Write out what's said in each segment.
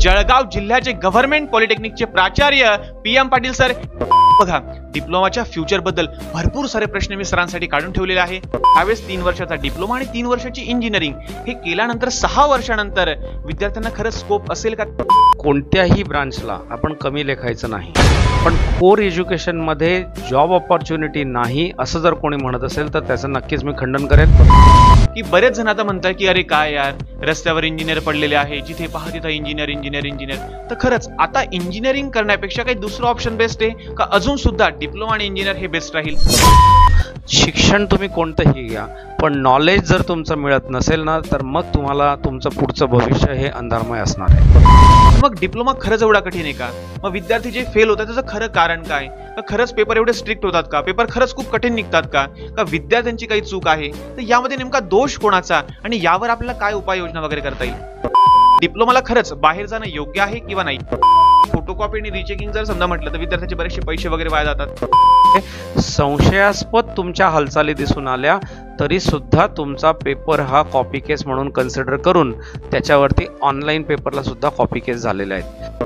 जळगाव जिल्ह्याचे गव्हर्नमेंट पॉलिटेक्निकचे प्राचार्य PM Patil sir. बघा, डिप्लोमाच्या फ्युचर बद्दल भरपूर सारे प्रश्न मी सरांसाठी काढून ठेवलेले आहे। त्यावेळेस 3 वर्षाचा डिप्लोमा आणि 3 वर्षाची इंजिनिअरिंग हे केल्यानंतर 6 वर्षानंतर विद्यार्थ्यांना खरंच स्कोप असेल का? कोणत्याही ब्रांचला आपण कमी लेखायचं नाही, पण कोर एज्युकेशन मध्ये जॉब ऑपॉर्च्युनिटी नाही असं जर कोणी म्हणत असेल तर त्याचं नक्कीच मी खंडन करेन। की बरेच जण आता म्हणतात की अरे काय यार, रस्त्यावर इंजिनियर पडलेले आहे, जिथे पहा तिथं इंजिनियर इंजिनियर इंजिनियर। तर खरंच आता इंजिनिअरिंग करण्यापेक्षा काही दुसरं ऑप्शन बेस्ट आहे का अजून सुद्धा डिप्लोमा आणि इंजिनियर हे बेस्ट राहील? शिक्षण तुम्ही कोणतंही घ्या, पण नॉलेज जर तुमचं मिळत नसेल ना तर मग तुम्हाला तुमचं पुढचं भविष्य हे अंधारमय असणार आहे। मग डिप्लोमा खरंच एवढा कठीण आहे का? मग विद्यार्थी जे फेल होतात त्याचं खरं कारण काय? का खरंच पेपर एवढे स्ट्रिक्ट होतात का? पेपर खरंच खूप कठीण निघतात का? का विद्यार्थ्यांची काही चूक आहे? तर यामध्ये नेमका दोष कोणाचा आणि यावर आपल्याला काय उपाययोजना वगैरे करता येईल? डिप्लोमाला खरंच बाहेर जाणं योग्य आहे किंवा नाही? फोटोकॉपी आणि रिचेकिंग जर समजा म्हटलं तर विद्यार्थ्यांचे बरेचसे पैसे वगैरे वाया जातात। संशयास्पद तुमच्या हालचाली दिसून आल्या तरी सुद्धा तुमचा पेपर हा कॉपी केस म्हणून कन्सिडर करून त्याच्यावरती ऑनलाईन पेपरला सुद्धा कॉपी केस झालेले आहेत।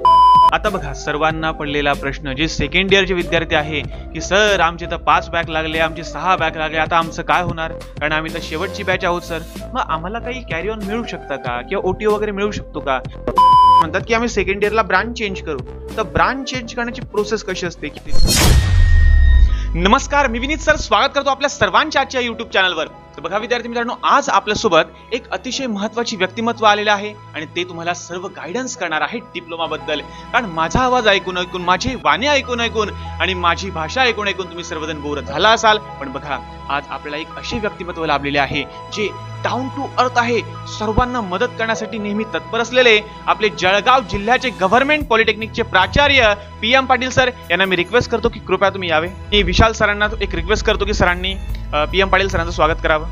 आता बघा, सर्वांना पडलेला प्रश्न जे सेकंड इयरचे विद्यार्थी आहे की सर आमचे तर 5 बॅक लागले, आमचे 6 बॅक लागले, आता आमचं काय होणार? कारण आम्ही तर शेवटची बॅच आहोत सर। मग आम्हाला काही कॅरी ऑन मिळू शकतं का किंवा OTO वगैरे मिळू शकतो का? म्हणतात की आम्ही सेकंड इयरला ब्रांच चेंज करू, तर ब्रांच चेंज करण्याची प्रोसेस कशी असते? नमस्कार, मी विनीत सर स्वागत करतो आपल्या सर्वांच्या आजच्या YouTube चॅनलवर। तर बघा विद्यार्थी मित्रांनो, आज आपल्यासोबत एक अतिशय महत्त्वाची व्यक्तिमत्व आलेले आहे आणि ते तुम्हाला सर्व गायडन्स करणार आहे डिप्लोमा बद्दल। कारण माझा आवाज ऐकून ऐकून, माझी वाणी ऐकून ऐकून आणि माझी भाषा ऐकून ऐकून तुम्ही सर्वजण बोर झाला असाल, पण बघा आज आपल्याला एक असे व्यक्तिमत्व लाभलेले आहे जे डाऊन टू अर्थ आहे, सर्वांना मदत करण्यासाठी नेहमी तत्पर असलेले आपले जळगाव जिल्ह्याचे गव्हर्नमेंट पॉलिटेक्निकचे प्राचार्य PM पाटील सर यांना मी रिक्वेस्ट करतो की कृपया तुम्ही यावे। मी विशाल सरांना एक रिक्वेस्ट करतो की सरांनी PM पाटील सरांचं स्वागत करावं।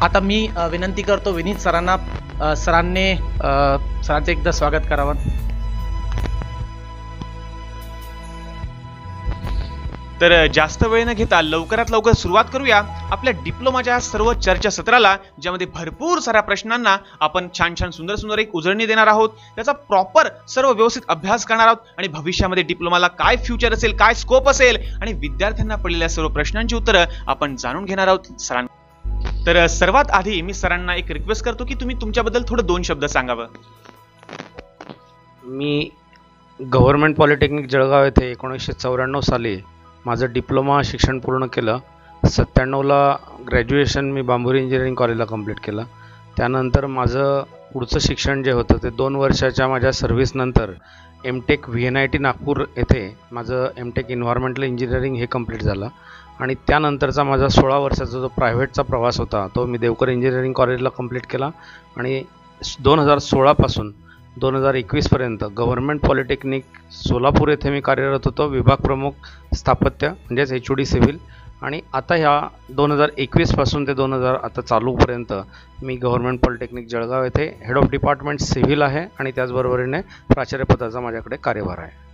आता मी विनंती करतो विनीत सरांना, सरांचं एकदा स्वागत करावं। तर जास्त वेळ न घेता लवकरात लवकर सुरुवात करूया आपल्या डिप्लोमाच्या सर्व चर्चा सत्राला, ज्यामध्ये भरपूर साऱ्या प्रश्नांना आपण छान छान सुंदर सुंदर एक उजळणी देणार आहोत, त्याचा प्रॉपर सर्व व्यवस्थित अभ्यास करणार आहोत आणि भविष्यामध्ये डिप्लोमाला काय फ्युचर असेल, काय स्कोप असेल आणि विद्यार्थ्यांना पडलेल्या सर्व प्रश्नांची उत्तरं आपण जाणून घेणार आहोत सरांना। तर सर्वात आधी मी सरांना एक रिक्वेस्ट करतो की तुम्ही तुमच्याबद्दल थोडं 2 शब्द सांगावं। मी गव्हर्नमेंट पॉलिटेक्निक जळगाव येथे 1994 साली माझं डिप्लोमा शिक्षण पूर्ण केलं। 97ला ग्रॅज्युएशन मी बांबुरी इंजिनिअरिंग कॉलेजला कंप्लीट केलं। त्यानंतर माझं पुढचं शिक्षण जे होतं ते 2 वर्षाच्या माझ्या सर्व्हिसनंतर MTech VNIT नागपूर येथे माझं MTech इन्व्हायरमेंटल इंजिनिअरिंग हे कंप्लीट झालं आणि त्यानंतरचा माझा 16 वर्षाचा जो प्रायव्हेटचा प्रवास होता तो मी देवकर इंजिनिअरिंग कॉलेजला कंप्लीट केला आणि 2016 पासून 2021 पर्यंत गव्हर्नमेंट पॉलिटेक्निक सोलापूर येथे मी कार्यरत होतो, विभाग प्रमुख स्थापत्य म्हणजेच HOD सिव्हिल। आणि आता ह्या 2021 पासून ते 2000 आता चालूपर्यंत मी गव्हर्नमेंट पॉलिटेक्निक जळगाव येथे हेड ऑफ डिपार्टमेंट सिव्हिल आहे आणि त्याचबरोबरीने प्राचार्य पदाचा माझ्याकडे कार्यभार आहे।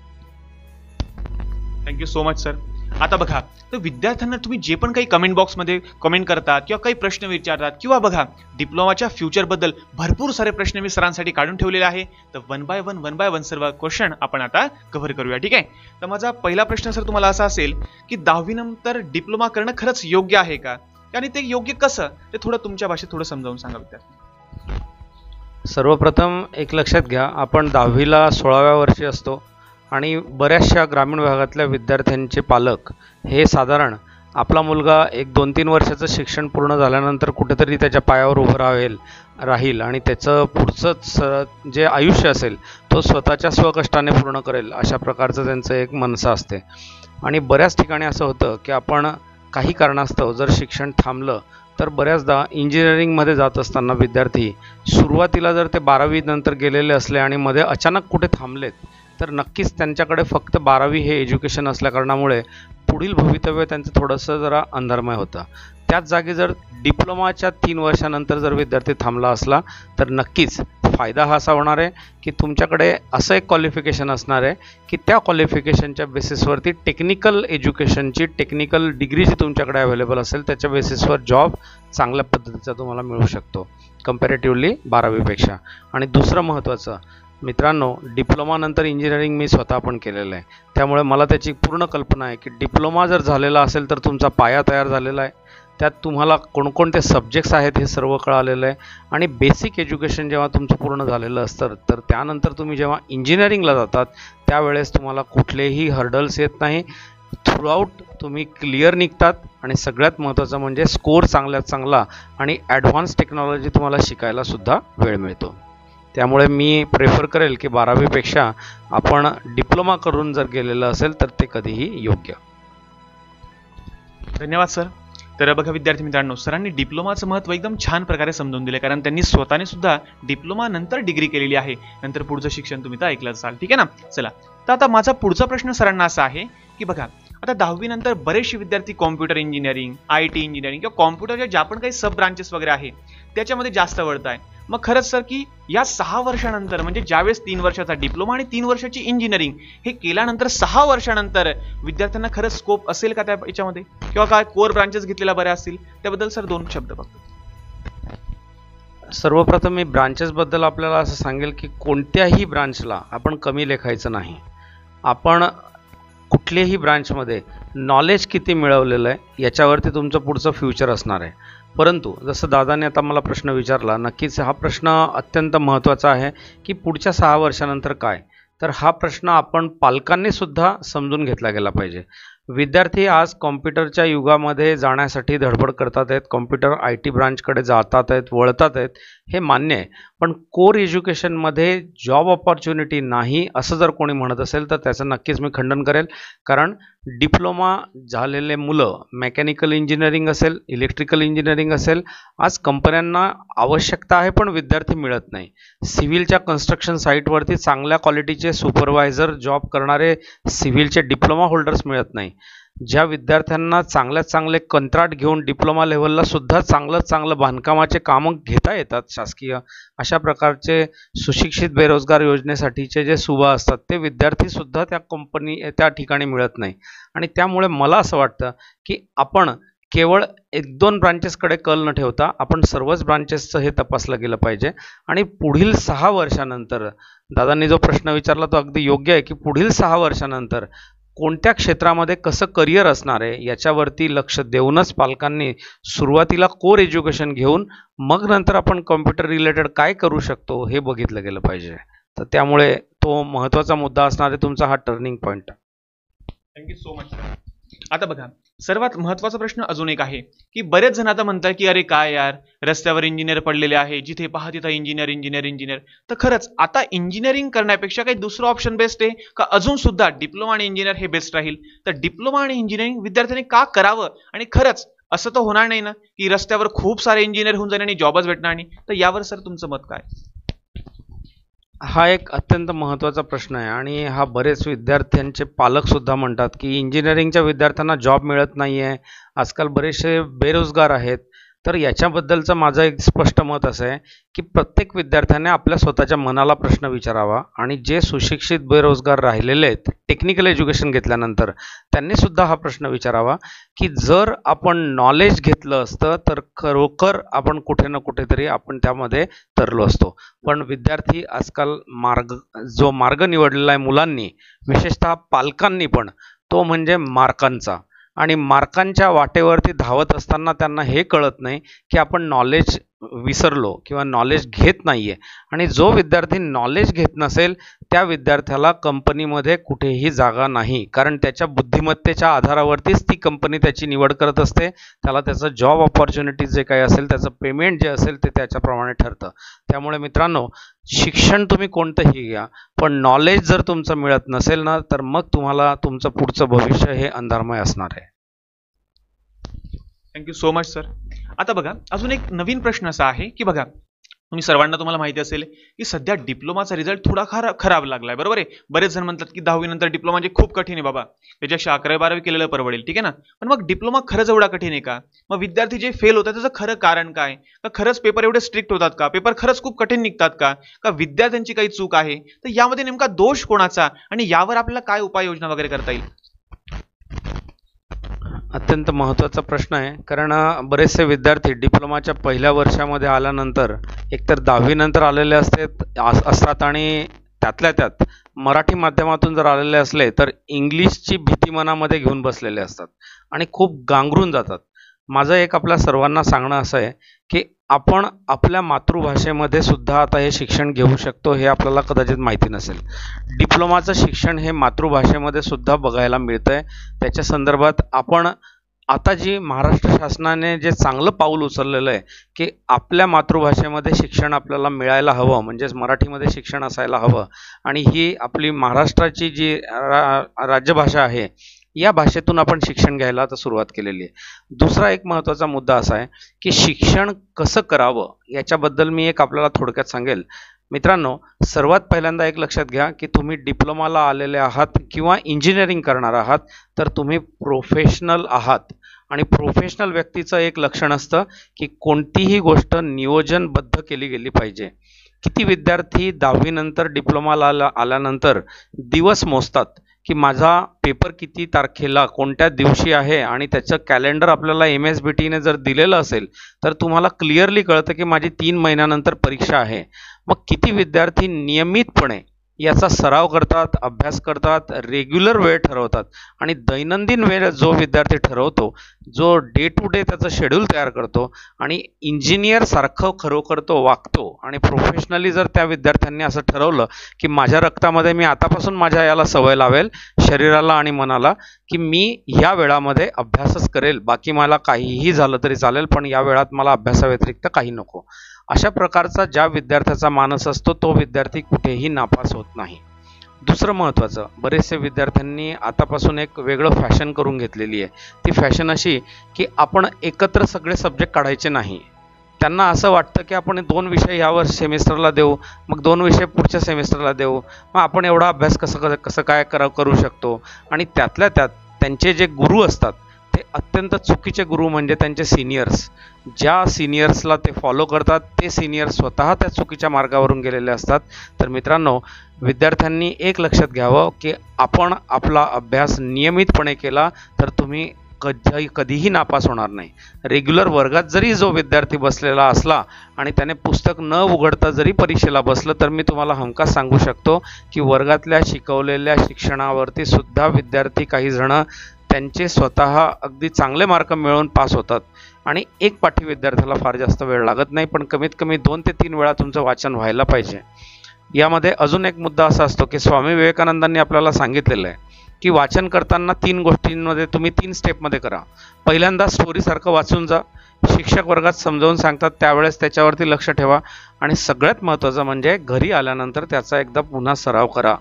Thank you so much sir. आता बघा, तर विद्यार्थ्यांना तुम्ही जे पण काही कमेंट बॉक्समध्ये कमेंट करतात किंवा काही प्रश्न विचारतात किंवा बघा डिप्लोमाच्या फ्युचर बद्दल भरपूर सारे प्रश्न मी सरांसाठी काढून ठेवलेले आहे, तर वन बाय वन सर्व क्वेश्चन आपण आता कव्हर करूया, ठीक आहे? तर माझा पहिला प्रश्न सर तुम्हाला असा असेल की 10वी नंतर डिप्लोमा करणं खरंच योग्य आहे का आणि ते योग्य कसं, ते थोडं तुमच्या भाषेत थोडं समजावून सांगा विद्यार्थी। सर्वप्रथम एक लक्षात घ्या, आपण 10वीला 16व्या वर्षी असतो आणि बऱ्याचशा ग्रामीण भागातल्या विद्यार्थ्यांचे पालक हे साधारण आपला मुलगा एक 2-3 वर्षाचं शिक्षण पूर्ण झाल्यानंतर कुठेतरी त्याच्या पायावर उभं राहील आणि त्याचं पुढचंच जे आयुष्य असेल तो स्वतःच्या स्वकष्टाने पूर्ण करेल अशा प्रकारचं त्यांचं एक मनसा असते। आणि बऱ्याच ठिकाणी असं होतं की आपण काही कारणास्तव जर शिक्षण थांबलं तर बऱ्याचदा इंजिनिअरिंगमध्ये जात असताना विद्यार्थी सुरुवातीला जर ते 12वी नंतर गेलेले असले आणि मध्ये अचानक कुठे थांबलेत तर नक्कीच त्यांच्याकडे फक्त 12वी हे एज्युकेशन असल्याकारणामुळे पुढील भवितव्य त्यांचं थोडंसं जरा अंधारमय होतं। त्याच जागी जर डिप्लोमाच्या 3 वर्षानंतर जर विद्यार्थी थांबला असला तर नक्कीच फायदा हा असा होणार आहे की तुमच्याकडे असं एक क्वालिफिकेशन असणार आहे की त्या क्वालिफिकेशनच्या बेसिसवरती टेक्निकल एज्युकेशनची टेक्निकल डिग्री जी तुमच्याकडे अवेलेबल असेल त्याच्या बेसिसवर जॉब चांगल्या पद्धतीचा तुम्हाला मिळू शकतो कंपॅरेटिव्हली 12वीपेक्षा. आणि दुसरं महत्त्वाचं मित्रांनो, डिप्लोमा नंतर इंजिनिअरिंग मी स्वतः पण केलेलं आहे, त्यामुळे मला त्याची पूर्ण कल्पना आहे की डिप्लोमा जर झालेला असेल तर तुमचा पाया तयार झालेला आहे, त्यात तुम्हाला कोणकोणते सब्जेक्ट्स आहेत हे सर्व कळालेलं आहे. आणि बेसिक एज्युकेशन जेव्हा तुमचं पूर्ण झालेलं असतं तर त्यानंतर तुम्ही जेव्हा इंजिनिअरिंगला जातात त्यावेळेस तुम्हाला कुठलेही हर्डल्स येत नाही, थ्रूआउट तुम्ही क्लिअर निघतात. आणि सगळ्यात महत्त्वाचं म्हणजे स्कोर चांगल्यात चांगला आणि ॲडव्हान्स टेक्नॉलॉजी तुम्हाला शिकायला सुद्धा वेळ मिळतो. त्यामुळे मी प्रेफर करेल की 12वीपेक्षा आपण डिप्लोमा करून जर गेलेलं असेल तर ते कधीही योग्य. धन्यवाद सर. तर बघा विद्यार्थी मित्रांनो, सरांनी डिप्लोमाचं महत्त्व एकदम छान प्रकारे समजून दिले, कारण त्यांनी स्वतःने सुद्धा डिप्लोमा नंतर डिग्री केलेली आहे. नंतर पुढचं शिक्षण तुम्ही तर ऐकलं असाल, ठीक आहे ना. चला, तर आता माझा पुढचा प्रश्न सरांना असा आहे की बघा, आता 10वी नंतर बरेचसे विद्यार्थी कॉम्प्युटर इंजिनिअरिंग, IT इंजिनिअरिंग किंवा कॉम्प्युटरच्या ज्या पण काही सब ब्रांचेस वगैरे आहे त्याच्यामध्ये जास्त वळत आहे. मग खरंच सर की या 6 वर्षानंतर म्हणजे ज्यावेळेस 3 वर्षाचा डिप्लोमा आणि 3 वर्षाची इंजिनिअरिंग हे केल्यानंतर 6 वर्षानंतर विद्यार्थ्यांना खरंच स्कोप असेल का त्या याच्यामध्ये, किंवा काय कोर ब्रांचेस घेतलेल्या बऱ्या असतील, त्याबद्दल सर 2 शब्द फक्त. सर्वप्रथम मी ब्रांचेसबद्दल आपल्याला असं सांगेल की कोणत्याही ब्रांचला आपण कमी लेखायचं नाही. आपण कुठल्याही ब्रांचमध्ये नॉलेज किती मिळवलेलं आहे याच्यावरती तुमचं पुढचं फ्युचर असणार आहे. परंतु जसं दादाने आता मला प्रश्न विचारला, नक्कीच हा प्रश्न अत्यंत महत्त्वाचा आहे की पुढच्या 6 वर्षानंतर काय. तर हा प्रश्न आपण पालकांनी सुद्धा समजून घेतला गेला पाहिजे. विद्यार्थी आज कॉम्प्युटरच्या युगामध्ये जाण्यासाठी धडपड करतात आहेत, कॉम्प्युटर IT ब्रांचकडे जातात आहेत, वळतात आहेत, हे मान्य आहे. पण कोर एज्युकेशनमध्ये जॉब ऑपॉर्च्युनिटी नाही असं जर कोणी म्हणत असेल तर त्याचं नक्कीच मी खंडन करेल. कारण डिप्लोमा झालेले मुलं, मेकॅनिकल इंजिनिअरिंग असेल, इलेक्ट्रिकल इंजिनिअरिंग असेल, आज कंपन्यांना आवश्यकता आहे पण विद्यार्थी मिळत नाही. सिव्हिलच्या कन्स्ट्रक्शन साईटवरती चांगल्या क्वालिटीचे सुपरवायझर जॉब करणारे सिव्हिलचे डिप्लोमा होल्डर्स मिळत नाही. ज्या विद्यार्थ्यांना चांगल्यात चांगले कंत्राट घेऊन डिप्लोमा लेव्हलला सुद्धा चांगलं बांधकामाचे कामं घेता येतात शासकीय, अशा प्रकारचे सुशिक्षित बेरोजगार योजनेसाठीचे जे सुभा असतात ते विद्यार्थी सुद्धा त्या ठिकाणी मिळत नाही. आणि त्यामुळे मला असं वाटतं की आपण केवळ 1-2 ब्रांचेसकडे कल न ठेवता आपण सर्वच ब्रांचेसचं हे तपासलं गेलं पाहिजे. आणि पुढील 6 वर्षानंतर दादांनी जो प्रश्न विचारला तो अगदी योग्य आहे की पुढील 6 वर्षानंतर कोणत्या क्षेत्रामध्ये कसं करिअर असणार आहे याच्यावरती लक्ष देऊनच पालकांनी सुरुवातीला कोर एज्युकेशन घेऊन मग नंतर आपण कॉम्प्युटर रिलेटेड काय करू शकतो हे बघितलं गेलं पाहिजे. तर त्यामुळे तो महत्त्वाचा मुद्दा असणार आहे, तुमचा हा turning point. Thank you so much. आता बघा, सर्वात महत्त्वाचा प्रश्न अजून एक आहे की बरेच जण आता म्हणतात की अरे काय यार, रस्त्यावर इंजिनियर पडलेले आहे, जिथे पहा तिथं इंजिनियर. तर खरंच आता इंजिनिअरिंग करण्यापेक्षा काही दुसरं ऑप्शन बेस्ट आहे का अजून सुद्धा डिप्लोमा आणि इंजिनियर हे बेस्ट राहील? तर डिप्लोमा आणि इंजिनिअरिंग विद्यार्थ्यांनी का करावं? आणि खरंच असं तर होणार नाही ना की रस्त्यावर खूप सारे इंजिनियर होऊन जाईल आणि जॉबच भेटणार नाही? तर यावर सर तुमचं मत काय? हा एक अत्यंत महत्त्वाचा प्रश्न आहे आणि हा बरेच विद्यार्थ्यांचे पालक सुद्धा म्हणतात की इंजिनिअरिंगच्या विद्यार्थ्यांना जॉब मिळत नाही आहे, आजकाल बरेचसे बेरोजगार आहेत. तर याच्याबद्दलचं माझं एक स्पष्ट मत असं आहे की प्रत्येक विद्यार्थ्याने आपल्या स्वतःच्या मनाला प्रश्न विचारावा आणि जे सुशिक्षित बेरोजगार राहिलेले आहेत टेक्निकल एज्युकेशन घेतल्यानंतर त्यांनी सुद्धा हा प्रश्न विचारावा की जर आपण नॉलेज घेतलं असतं तर खरोखर आपण कुठे ना कुठेतरी आपण त्यामध्ये तरलो असतो. पण विद्यार्थी आजकाल जो मार्ग निवडलेला आहे मुलांनी, विशेषतः पालकांनी पण, तो म्हणजे मार्कांचा. आणि मार्कांच्या वाटेवरती धावत असताना त्यांना हे कळत नाही की आपण नॉलेज विसरलो किंवा नॉलेज घेत नाही आहे. आणि जो विद्यार्थी नॉलेज घेत नसेल त्या विद्यार्थ्याला कंपनीमध्ये कुठेही जागा नाही, कारण त्याच्या बुद्धिमत्तेच्या आधारावरतीच ती कंपनी त्याची निवड करत असते. त्याला त्याचं जॉब ऑपॉर्च्युनिटी जे काही असेल, त्याचं पेमेंट जे असेल ते त्याच्याप्रमाणे ठरतं. त्यामुळे मित्रांनो, शिक्षण तुम्ही कोणतंही घ्या पण नॉलेज जर तुमचं मिळत नसेल ना तर मग तुम्हाला तुमचं पुढचं भविष्य हे अंधारमय असणार आहे. Thank you so much sir. आता बघा, अजून एक नवीन प्रश्न असा आहे की बघा, तुम्हाला माहिती असेल की सध्या डिप्लोमाचा रिझल्ट थोडा खराब लागलाय, बरोबर आहे. बरेच जण म्हणतात की 10वी नंतर डिप्लोमा म्हणजे खूप कठीण आहे बाबा, त्याच्यापेक्षा 11वी-12वी केलेलं परवडेल, ठीक आहे ना. पण मग डिप्लोमा खरंच एवढा कठीण आहे का? मग विद्यार्थी जे फेल होतात त्याचं खरं कारण काय? का खरंच पेपर एवढे स्ट्रिक्ट होतात का? पेपर खरंच खूप कठीण निघतात का? का विद्यार्थ्यांची काही चूक आहे? तर यामध्ये नेमका दोष कोणाचा आणि यावर आपल्याला काय उपाययोजना वगैरे करता येईल? अत्यंत महत्त्वाचा प्रश्न आहे, कारण बरेचसे विद्यार्थी डिप्लोमाच्या पहिल्या वर्षामध्ये आल्यानंतर एकतर 10वी नंतर आलेले असतात आणि त्यातल्या त्यात मराठी माध्यमातून जर आलेले असले तर इंग्लिशची भीती मनामध्ये घेऊन बसलेले असतात आणि खूप गांगरून जातात. माझं एक आपल्या सर्वांना सांगणं असं आहे की आपण आपल्या मातृभाषेमध्ये सुद्धा आता हे शिक्षण घेऊ शकतो, हे आपल्याला कदाचित माहिती नसेल. डिप्लोमाचं शिक्षण हे मातृभाषेमध्ये सुद्धा बघायला मिळतंय. त्याच्या संदर्भात आपण आता जी महाराष्ट्र शासनाने जे चांगलं पाऊल उचललेलं आहे की आपल्या मातृभाषेमध्ये शिक्षण आपल्याला मिळायला हवं, म्हणजेच मराठीमध्ये शिक्षण असायला हवं, आणि ही आपली महाराष्ट्राची जी राज्यभाषा आहे या भाषेतून आपण शिक्षण घ्यायला आता सुरुवात केलेली आहे. दुसरा एक महत्त्वाचा मुद्दा असा आहे की शिक्षण कसं करावं याच्याबद्दल मी एक आपल्याला थोडक्यात सांगेल. मित्रांनो, सर्वात पहिल्यांदा एक लक्षात घ्या की तुम्ही डिप्लोमाला आलेले आहात किंवा इंजिनिअरिंग करणार आहात तर तुम्ही प्रोफेशनल आहात. आणि प्रोफेशनल व्यक्तीचं एक लक्षण असतं की कोणतीही गोष्ट नियोजनबद्ध केली गेली पाहिजे. किती विद्यार्थी 10वी नंतर डिप्लोमाला आल्यानंतर दिवस मोजतात की माझा पेपर किती तारखेला कोणत्या दिवशी आहे, आणि त्याचं कॅलेंडर आपल्याला MSBTने जर दिलेलं असेल तर तुम्हाला क्लिअरली कळतं की माझी 3 महिन्यानंतर परीक्षा आहे. मग किती विद्यार्थी नियमितपणे याचा सराव करतात, अभ्यास करतात, रेग्युलर वेळ ठरवतात, आणि दैनंदिन वेळ जो विद्यार्थी ठरवतो, जो डे टू डे त्याचं शेड्यूल तयार करतो आणि इंजिनियर सारखं खरोखर तो वागतो, आणि प्रोफेशनली जर त्या विद्यार्थ्यांनी असं ठरवलं की माझ्या रक्तामध्ये मी आतापासून माझ्या याला सवय लावेल, शरीराला आणि मनाला, की मी ह्या वेळामध्ये अभ्यासच करेल, बाकी मला काहीही झालं तरी चालेल पण या वेळात मला अभ्यासाव्यतिरिक्त काही नको, अशा प्रकारचा ज्या विद्यार्थ्याचा मानस असतो तो विद्यार्थी कुठेही नापास होत नाही. दुसरं महत्त्वाचं, बरेचसे विद्यार्थ्यांनी आतापासून एक वेगळं फॅशन करून घेतलेली आहे. ती फॅशन अशी की आपण एकत्र सगळे सब्जेक्ट काढायचे नाही. त्यांना असं वाटतं की आपण 2 विषय ह्या सेमिस्टरला देऊ, मग 2 विषय पुढच्या सेमिस्टरला देऊ, मग आपण एवढा अभ्यास कसं काय करू शकतो. आणि त्यातल्या त्यात त्यांचे जे गुरु असतात ते अत्यंत चुकीचे गुरु, म्हणजे त्यांचे सिनियर्स. ज्या सिनियर्सला ते फॉलो करतात ते सिनियर्स स्वतः त्या चुकीच्या मार्गावरून गेलेले असतात. तर मित्रांनो, विद्यार्थ्यांनी एक लक्षात घ्यावं की आपण आपला अभ्यास नियमितपणे केला तर तुम्ही कधीही नापास होणार नाही. रेग्युलर वर्गात जरी जो विद्यार्थी बसलेला असला आणि त्याने पुस्तक न उघडता जरी परीक्षेला बसलं तर मी तुम्हाला हमखास सांगू शकतो की वर्गातल्या शिकवलेल्या शिक्षणावरती सुद्धा विद्यार्थी काही जण त्यांचे स्वतः अगदी चांगले मार्क मिळवून पास होतात. आणि एक पाठी विद्यार्थ्याला फार जास्त वेळ लागत नाही, पण कमीत कमी 2 ते 3 वेळा तुमचं वाचन व्हायला पाहिजे. यामध्ये अजून एक मुद्दा असा असतो की स्वामी विवेकानंदांनी आपल्याला सांगितलेलं आहे की वाचन करताना 3 गोष्टींमध्ये तुम्ही 3 स्टेपमध्ये करा. पहिल्यांदा स्टोरीसारखं वाचून जा, शिक्षक वर्गात समजावून सांगतात त्यावेळेस त्याच्यावरती लक्ष ठेवा, आणि सगळ्यात महत्त्वाचं म्हणजे घरी आल्यानंतर त्याचा एकदा पुन्हा सराव करा.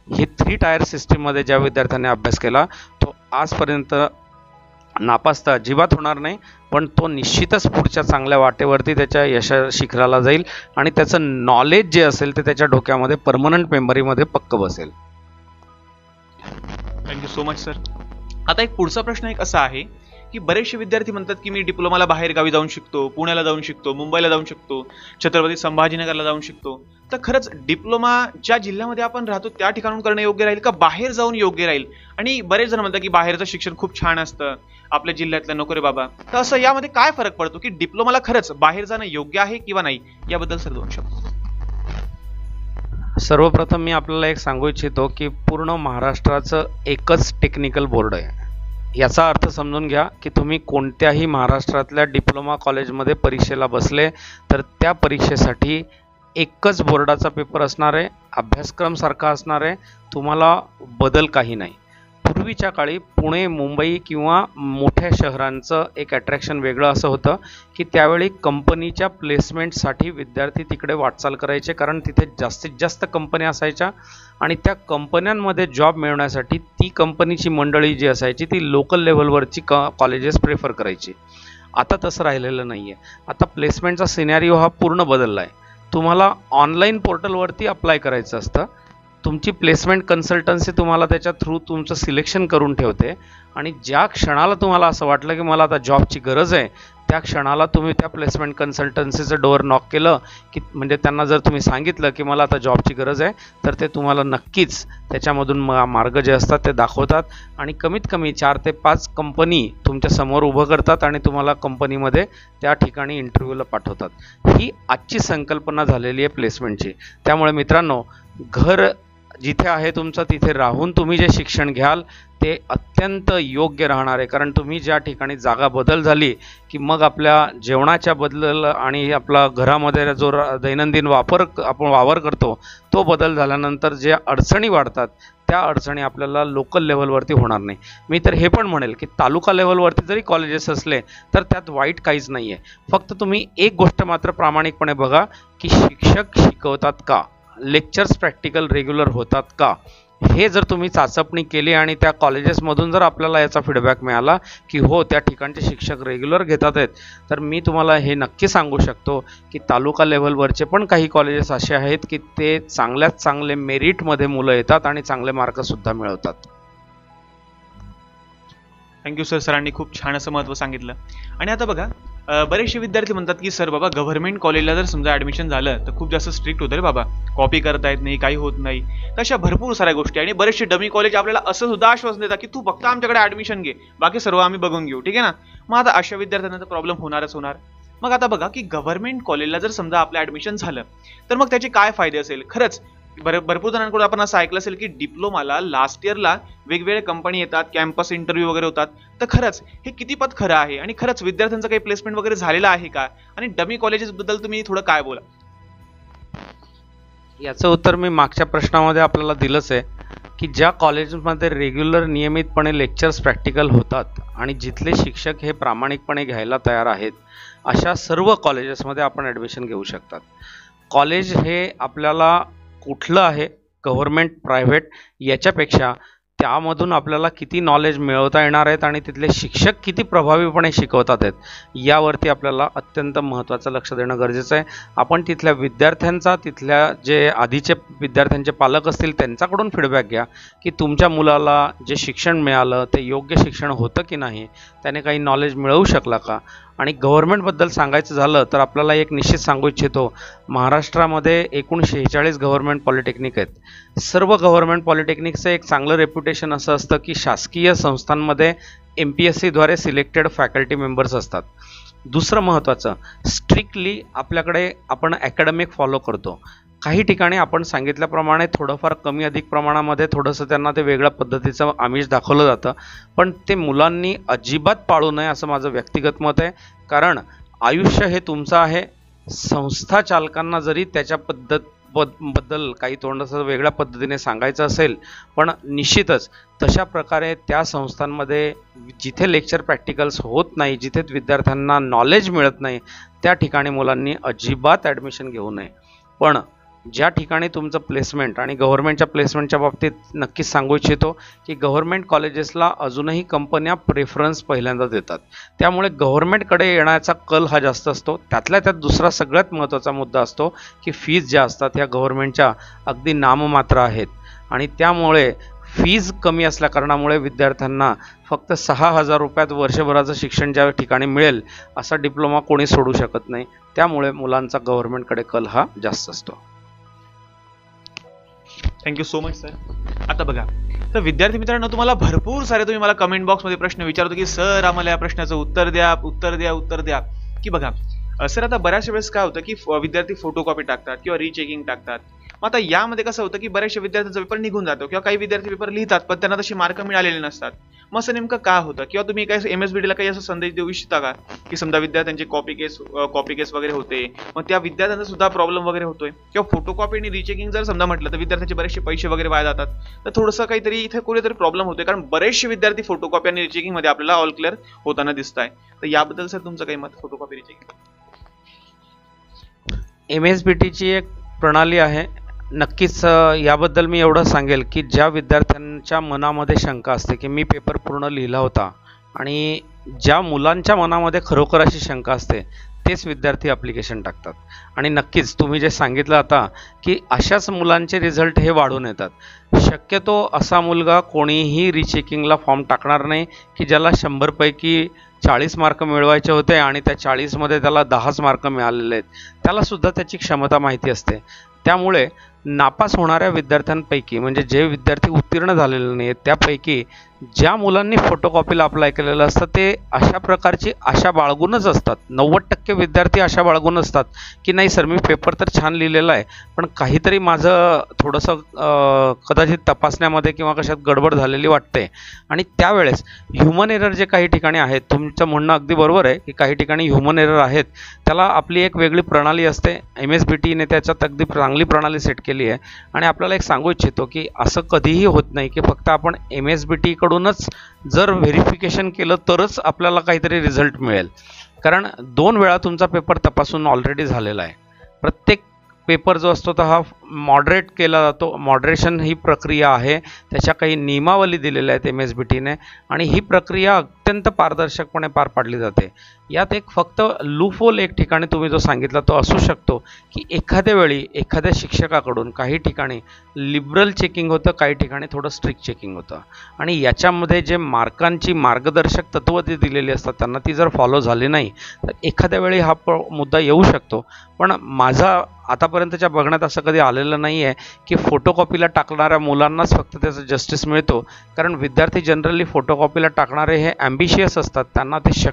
ही 3 टायर सिस्टीममध्ये ज्या विद्यार्थ्यांनी अभ्यास केला तो आजपर्यंत नापास तर अजिबात होणार नाही, पण तो निश्चितच पुढच्या चांगल्या वाटेवरती त्याच्या शिखराला जाईल आणि त्याचं नॉलेज जे असेल ते त्याच्या डोक्यामध्ये परमनंट मेमरीमध्ये पक्क बसेल. Thank you so much sir. आता एक पुढचा प्रश्न एक असा आहे की बरेचसे विद्यार्थी म्हणतात की मी डिप्लोमाला बाहेर गावी जाऊन शिकतो, पुण्याला जाऊन शिकतो, मुंबईला जाऊन शिकतो, छत्रपती संभाजीनगरला जाऊन शिकतो. तर खरंच डिप्लोमा ज्या जिल्ह्यामध्ये आपण राहतो त्या ठिकाणून करणं योग्य राहील का बाहेर जाऊन योग्य राहील? आणि बरेच जण म्हणतात की बाहेरचं शिक्षण खूप छान असतं, आपल्या जिल्ह्यातलं नको रे बाबा. तर असं यामध्ये काय फरक पडतो की डिप्लोमाला खरंच बाहेर जाणं योग्य आहे किंवा नाही, याबद्दल सर 2 शब्द. सर्वप्रथम मी आपल्याला एक सांगू इच्छितो की पूर्ण महाराष्ट्राचं एकच टेक्निकल बोर्ड आहे. याचा अर्थ समजून घ्या की तुम्ही कोणत्याही महाराष्ट्रातल्या डिप्लोमा कॉलेजमध्ये परीक्षेला बसले तर त्या परीक्षेसाठी एकच बोर्डाचा पेपर असणार आहे, अभ्यासक्रम सारखा असणार आहे, तुम्हाला बदल काही नाही. पूर्वीच्या काळी पुणे, मुंबई किंवा मोठ्या शहरांचं एक अट्रॅक्शन वेगळं असं होतं की त्यावेळी कंपनीच्या प्लेसमेंटसाठी विद्यार्थी तिकडे वाटचाल करायचे, कारण तिथे जास्तीत जास्त कंपन्या असायच्या आणि त्या कंपन्यांमध्ये जॉब मिळवण्यासाठी ती कंपनीची मंडळी जी असायची ती लोकल लेव्हलवरची कॉलेजेस प्रेफर करायची. आता तसं राहिलेलं नाही आहे. आता प्लेसमेंटचा सिनॅरिओ हा पूर्ण बदलला आहे. तुम्हाला ऑनलाईन पोर्टलवरती अप्लाय करायचं असतं. तुमची प्लेसमेंट कन्सल्टन्सी तुम्हाला त्याच्या थ्रू तुमचं सिलेक्शन करून ठेवते आणि ज्या क्षणाला तुम्हाला असं वाटलं की मला आता जॉबची गरज आहे, त्या क्षणाला तुम्ही त्या प्लेसमेंट कन्सल्टन्सीचं डोअर नॉक केलं की म्हणजे त्यांना जर तुम्ही सांगितलं की मला आता जॉबची गरज आहे, तर ते तुम्हाला नक्कीच त्याच्यामधून मार्ग जे असतात ते दाखवतात आणि कमीत कमी 4 ते 5 कंपनी तुमच्या समोर उभं करतात आणि तुम्हाला कंपनीमध्ये त्या ठिकाणी इंटरव्ह्यूला पाठवतात. ही आजची संकल्पना झालेली आहे प्लेसमेंटची. त्यामुळे मित्रांनो, घर जिथे आहे तुमचं तिथे राहून तुम्ही जे शिक्षण घ्याल ते अत्यंत योग्य राहणार आहे. कारण तुम्ही ज्या ठिकाणी जागा बदल झाली की मग आपल्या जेवणाच्या बदल आणि आपला घरामध्ये जो दैनंदिन आपण वावर करतो तो बदल झाल्यानंतर जे अडचणी वाढतात त्या अडचणी आपल्याला लोकल लेवलवरती होणार नाही. मी तर हे पण म्हणेल की तालुका लेवलवरती जरी कॉलेजेस असले तर त्यात वाईट काहीच नाही आहे. फक्त तुम्ही एक गोष्ट मात्र प्रामाणिकपणे बघा की शिक्षक शिकवतात का, लेक्चर्स प्रॅक्टिकल रेग्युलर होतात का. हे जर तुम्ही चाचपणी केली आणि त्या कॉलेजेसमधून जर आपल्याला याचा फीडबॅक मिळाला की हो त्या ठिकाणचे शिक्षक रेग्युलर घेतात आहेत, तर मी तुम्हाला हे नक्की सांगू शकतो की तालुका लेव्हलवरचे पण काही कॉलेजेस असे आहेत की ते चांगल्यात चांगले मेरिटमध्ये मुलं येतात आणि चांगले मार्कसुद्धा मिळवतात. थँक्यू सर, सरांनी खूप छान असं महत्त्व सांगितलं. आणि आता बघा, बरेचसे विद्यार्थी म्हणतात की सर बाबा गव्हर्नमेंट कॉलेजला जर समजा ॲडमिशन झालं तर खूप जास्त स्ट्रिक्ट होतं रे बाबा, कॉपी करता येत नाही, काही होत नाही, तशा भरपूर साऱ्या गोष्टी. आणि बरेचसे डमी कॉलेज आपल्याला असं सुद्धा आश्वासन देतात की तू फक्त आमच्याकडे ॲडमिशन घे, बाकी सर्व आम्ही बघून घेऊ, ठीक आहे ना. मग आता अशा विद्यार्थ्यांना तर प्रॉब्लेम होणारच होणार. मग आता बघा की गव्हर्नमेंट कॉलेजला जर समजा आपलं ॲडमिशन झालं तर मग त्याचे काय फायदे असेल. खरंच भरपूर जणांकडून आपण असं ऐकलं असेल की डिप्लोमाला लास्ट इयरला वेगवेगळे कंपनी येतात, कॅम्पस इंटरव्ह्यू वगैरे होतात. तर खरंच हे कितीपत खरं आहे आणि खरंच विद्यार्थ्यांचं काही प्लेसमेंट वगैरे झालेलं आहे का, आणि डमी कॉलेजेस बद्दल तुम्ही थोडं काय बोला. याचं उत्तर मी मागच्या प्रश्नामध्ये आपल्याला दिलंच आहे की ज्या कॉलेजमध्ये रेग्युलर नियमितपणे लेक्चर्स प्रॅक्टिकल होतात आणि जिथले शिक्षक हे प्रामाणिकपणे घ्यायला तयार आहेत, अशा सर्व कॉलेजेसमध्ये आपण ॲडमिशन घेऊ शकतात. कॉलेज हे आपल्याला कुठलं आहे, गव्हर्नमेंट प्रायव्हेट याच्यापेक्षा त्यामधून आपल्याला किती नॉलेज मिळवता येणार आहेत आणि तिथले शिक्षक किती प्रभावीपणे शिकवतात आहेत यावरती आपल्याला अत्यंत महत्त्वाचं लक्ष देणं गरजेचं आहे. आपण तिथल्या विद्यार्थ्यांचा, तिथल्या जे आधीचे विद्यार्थ्यांचे पालक असतील त्यांच्याकडून फीडबॅक घ्या की तुमच्या मुलाला जे शिक्षण मिळालं ते योग्य शिक्षण होतं की नाही, त्याने काही नॉलेज मिळवू शकला का. आणि गव्हर्नमेंटबद्दल सांगायचं झालं तर आपल्याला एक निश्चित सांगू इच्छितो, महाराष्ट्रामध्ये एकूण 46 गव्हर्नमेंट पॉलिटेक्निक आहेत. सर्व गव्हर्नमेंट पॉलिटेक्निकचं एक चांगलं रेप्युटेशन असं असतं की शासकीय संस्थांमध्ये MPSCद्वारे सिलेक्टेड फॅकल्टी मेंबर्स असतात. दुसरं महत्त्वाचं, स्ट्रिक्टली आपल्याकडे आपण ॲकॅडमिक फॉलो करतो. काही ठिकाणी आपण सांगितल्याप्रमाणे थोडंफार कमी अधिक प्रमाणामध्ये थोडंसं त्यांना ते वेगळ्या पद्धतीचं आमिष दाखवलं जातं, पण ते मुलांनी अजिबात पाळू नये असं माझं व्यक्तिगत मत आहे. कारण आयुष्य हे तुमचं आहे. संस्था चालकांना जरी त्याच्या बद्दल काही थोडंसं वेगळ्या पद्धतीने सांगायचं असेल, पण निश्चितच तशा प्रकारे त्या संस्थांमध्ये जिथे लेक्चर प्रॅक्टिकल्स होत नाही, जिथे विद्यार्थ्यांना नॉलेज मिळत नाही, त्या ठिकाणी मुलांनी अजिबात ॲडमिशन घेऊ नये. पण ज्या ठिकाणी तुमचं प्लेसमेंट, आणि गव्हर्नमेंटच्या प्लेसमेंटच्या बाबतीत नक्कीच सांगू इच्छितो की गव्हर्नमेंट कॉलेजेसला अजूनही कंपन्या प्रेफरन्स पहिल्यांदा देतात. त्यामुळे गव्हर्नमेंटकडे येण्याचा कल हा जास्त असतो. त्यातल्या त्यात दुसरा सगळ्यात महत्त्वाचा मुद्दा असतो की फीज ज्या असतात ह्या गव्हर्नमेंटच्या अगदी नाममात्र आहेत आणि त्यामुळे फीज कमी असल्या कारणामुळे विद्यार्थ्यांना फक्त 6,000 रुपयात वर्षभराचं शिक्षण ज्या ठिकाणी मिळेल असा डिप्लोमा कोणी सोडू शकत नाही. त्यामुळे मुलांचा गव्हर्नमेंटकडे कल हा जास्त असतो. Thank you so much sir. आता बघा, तर विद्यार्थी मित्रांनो, तुम्हाला भरपूर सारे तुम्ही मला कमेंट बॉक्समध्ये प्रश्न विचारतो की सर आम्हाला या प्रश्नाचं उत्तर द्या की बघा सर आता बऱ्याचशा वेळेस काय होतं की विद्यार्थी फोटोकॉपी टाकतात किंवा रिचेकिंग टाकतात. मग आता यामध्ये कसं होतं की बऱ्याचशा विद्यार्थ्यांचा पेपर निघून जातो किंवा काही विद्यार्थी पेपर लिहितात पण त्यांना तशी मार्क मिळालेले नसतात. मग असं नेमकं काय होतं, किंवा तुम्ही काही MSBT ला काही असं संदेश देऊ इच्छिता का की समजा विद्यार्थ्यांचे कॉपी केस वगैरे होते, मग त्या विद्यार्थ्यांचा सुद्धा प्रॉब्लेम वगैरे होतोय, किंवा फोटोकॉपी आणि रिचेकिंग जर समजा म्हटलं तर विद्यार्थ्यांचे बरेचसे पैसे वगैरे वाया जातात. तर थोडंसं काहीतरी इथे कुठेतरी प्रॉब्लेम होतोय, कारण बरेचसे विद्यार्थी फोटोकॉपी आणि रिचेकिंग मध्ये आपल्याला ऑल क्लिअर होताना दिसत आहे. तर याबद्दल सर तुमचं काही मत, फोटोकॉपी रिचेकिंग? MSBTची एक प्रणाली आहे. नक्कीच याबद्दल मी एवढं सांगेल की ज्या विद्यार्थ्यांच्या मनामध्ये शंका असते की मी पेपर पूर्ण लिहिला होता, आणि ज्या मुलांच्या मनामध्ये खरोखर अशी शंका असते तेच विद्यार्थी ॲप्लिकेशन टाकतात. आणि नक्कीच तुम्ही जे सांगितलं आता की अशाच मुलांचे रिझल्ट हे वाढून येतात. शक्यतो असा मुलगा कोणीही रिचेकिंगला फॉर्म टाकणार नाही की ज्याला 100 पैकी 40 मार्क मिळवायचे होते आणि त्या 40 मध्ये त्याला 10च मार्क मिळालेले आहेत. त्याला सुद्धा त्याची क्षमता माहिती असते. त्यामुळे नापास होणाऱ्या विद्यार्थ्यांपैकी म्हणजे जे विद्यार्थी उत्तीर्ण झालेले नाहीत त्यापैकी ज्या मुलांनी फोटोकॉपीला अप्लाय केलेलं असतं ते अशा प्रकारची आशा बाळगूनच असतात. 90% विद्यार्थी आशा बाळगून असतात की नाही सर, मी पेपर तर छान लिहिलेला आहे, पण काहीतरी माझं थोडंसं कदाचित तपासण्यामध्ये किंवा कशात गडबड झालेली वाटते. आणि त्यावेळेस ह्युमन एरर जे काही ठिकाणी आहेत, तुमचं म्हणणं अगदी बरोबर आहे की काही ठिकाणी ह्युमन एरर आहेत, त्याला आपली एक वेगळी प्रणाली असते. MSBTने त्याच्यात अगदी चांगली प्रणाली सेट केली आहे. आणि आपल्याला एक सांगू इच्छितो की असं कधीही होत नाही की फक्त आपण MSBT कडूनच जर व्हेरिफिकेशन केलं तरच आपल्याला काहीतरी रिझल्ट मिळेल. कारण 2 वेळा तुमचा पेपर तपासून ऑलरेडी झालेला आहे. प्रत्येक पेपर जो असतो तो हा मॉडरेट केला जातो. मॉडरेशन ही प्रक्रिया आहे, त्याच्या काही नियमावली दिलेल्या आहेत MSBTने आणि ही प्रक्रिया अत्यंत पारदर्शकपणे पार पाडली जाते. यात एक फक्त लूपहोल एक ठिकाणी तुम्ही जो सांगितला तो असू शकतो की एखाद्या वेळी एखाद्या शिक्षकाकडून काही ठिकाणी लिबरल चेकिंग होतं, काही ठिकाणी थोडं स्ट्रिक्ट चेकिंग होतं. आणि याच्यामध्ये जे मार्कांची मार्गदर्शक तत्त्व ती दिलेली असतात त्यांना ती जर फॉलो झाली नाही तर एखाद्या वेळी हा मुद्दा येऊ शकतो. पण माझा आतापर्यंतच्या बघण्यात असं कधी आलेलं नाही आहे की फोटोकॉपीला टाकणाऱ्या मुलांनाच फक्त त्याचं जस्टिस मिळतो. कारण विद्यार्थी जनरली फोटोकॉपीला टाकणारे हे ॲम्बिशियस असतात. त्यांना ते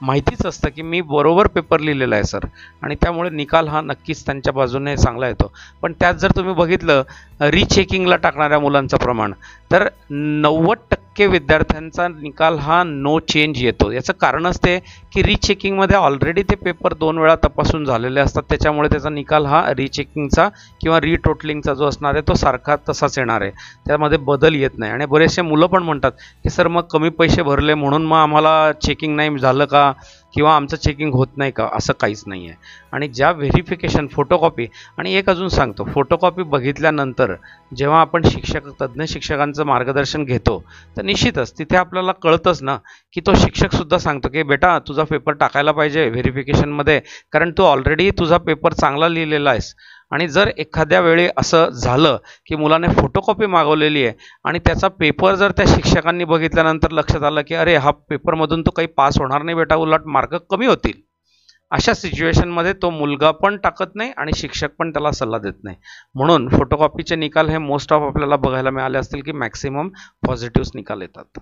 माहितीच असतं की मी बरोबर पेपर लिहिलेला आहे सर, आणि त्यामुळे निकाल हा नक्कीच त्यांच्या बाजूने चांगला येतो. पण त्यात जर तुम्ही बघितलं रिचेकिंगला टाकणाऱ्या मुलांचं प्रमाण, तर 90% विद्यार्थ्यांचा निकाल हा नो चेंज येतो. याचं कारणच ते की रिचेकिंगमध्ये ऑलरेडी ते पेपर 2 वेळा तपासून झालेले असतात. त्याच्यामुळे त्याचा निकाल हा रिचेकिंगचा किंवा रिटोटलिंगचा जो असणार आहे तो सारखा तसाच येणार आहे, त्यामध्ये बदल येत नाही. आणि बरेचसे मुलं पण म्हणतात की सर मग कमी पैसे भरले म्हणून मग आम्हाला चेकिंग नाही झालं का किंवा आमचं चेकिंग होत नाही का? असं काहीच नाही आहे. आणि ज्या व्हेरिफिकेशन फोटोकॉपी, आणि एक अजून सांगतो, फोटोकॉपी बघितल्यानंतर जेव्हा आपण तज्ज्ञ शिक्षकांचं मार्गदर्शन घेतो तर निश्चितच तिथे आपल्याला कळतंच ना की तो शिक्षकसुद्धा सांगतो की बेटा तुझा पेपर टाकायला पाहिजे व्हेरिफिकेशनमध्ये, कारण तू ऑलरेडी तुझा पेपर चांगला लिहिलेला आहेस. आणि जर एखाद्या वेळी असं झालं की मुलाने फोटोकॉपी मागवलेली आहे आणि त्याचा पेपर जर त्या शिक्षकांनी बघितल्यानंतर लक्षात आलं की अरे हा पेपरमधून तो काही पास होणार नाही बेटा, उलट मार्क कमी होतील, अशा सिच्युएशनमध्ये तो मुलगा पण टाकत नाही आणि शिक्षक पण त्याला सल्ला देत नाही. म्हणून फोटोकॉपीचे निकाल हे मोस्ट ऑफ आपल्याला बघायला मिळाले असतील की मॅक्सिमम पॉझिटिव्ह निकाल येतात.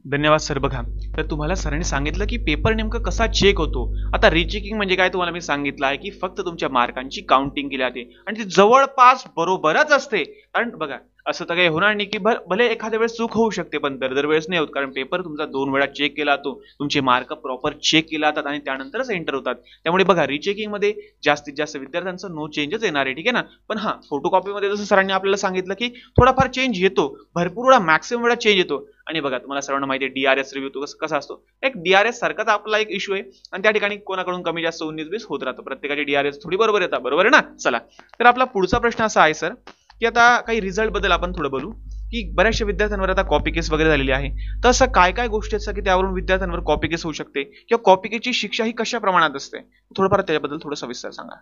धन्यवाद सर. बघा, तर तुम्हाला सरांनी सांगितलं की पेपर नेमकं कसा चेक होतो. आता रिचेकिंग म्हणजे काय तुम्हाला मी सांगितलं आहे की फक्त तुमच्या मार्कांची काउंटिंग केली जाते आणि ती जवळपास बरोबरच असते. कारण बघा असं तर काही होणार नाही की भले एखाद्या वेळेस चूक होऊ शकते, पण दर वेळेस नाही होत. कारण पेपर तुमचा 2 वेळा चेक केला जातो, तुमचे मार्क प्रॉपर चेक केले जातात आणि त्यानंतरच एंटर होतात. त्यामुळे बघा रिचेकिंग मध्ये जास्तीत जास्त विद्यार्थ्यांचं नो चेंजच येणार आहे, ठीक आहे ना. पण हा फोटोकॉपीमध्ये जसं सरांनी आपल्याला सांगितलं की थोडाफार चेंज येतो, भरपूर वेळा मॅक्सिमम वेळा चेंज येतो. आणि बघा तुम्हाला सर्वांना माहिती आहे DRS रिव्ह्यू तो कसा असतो. एक DRS सारखाच आपला एक इश्यू आहे आणि त्या ठिकाणी कोणाकडून कमी जास्त 19-20 होत राहतं. प्रत्येकाचे DRS थोडी बरोबर येतात, बरोबर आहे ना. चला, तर आपला पुढचा प्रश्न असा आहे सर की आता काही रिझल्ट बद्दल आपण थोडं बोलू की बऱ्याचशा विद्यार्थ्यांवर आता कॉपी केस वगैरे झालेली आहे. तर असं काय काय गोष्टी असतात की त्यावरून विद्यार्थ्यांवर कॉपी केस होऊ शकते किंवा कॉपी केसची शिक्षा ही कशा प्रमाणात असते, थोडंफार त्याच्याबद्दल थोडं सविस्तर सांगा.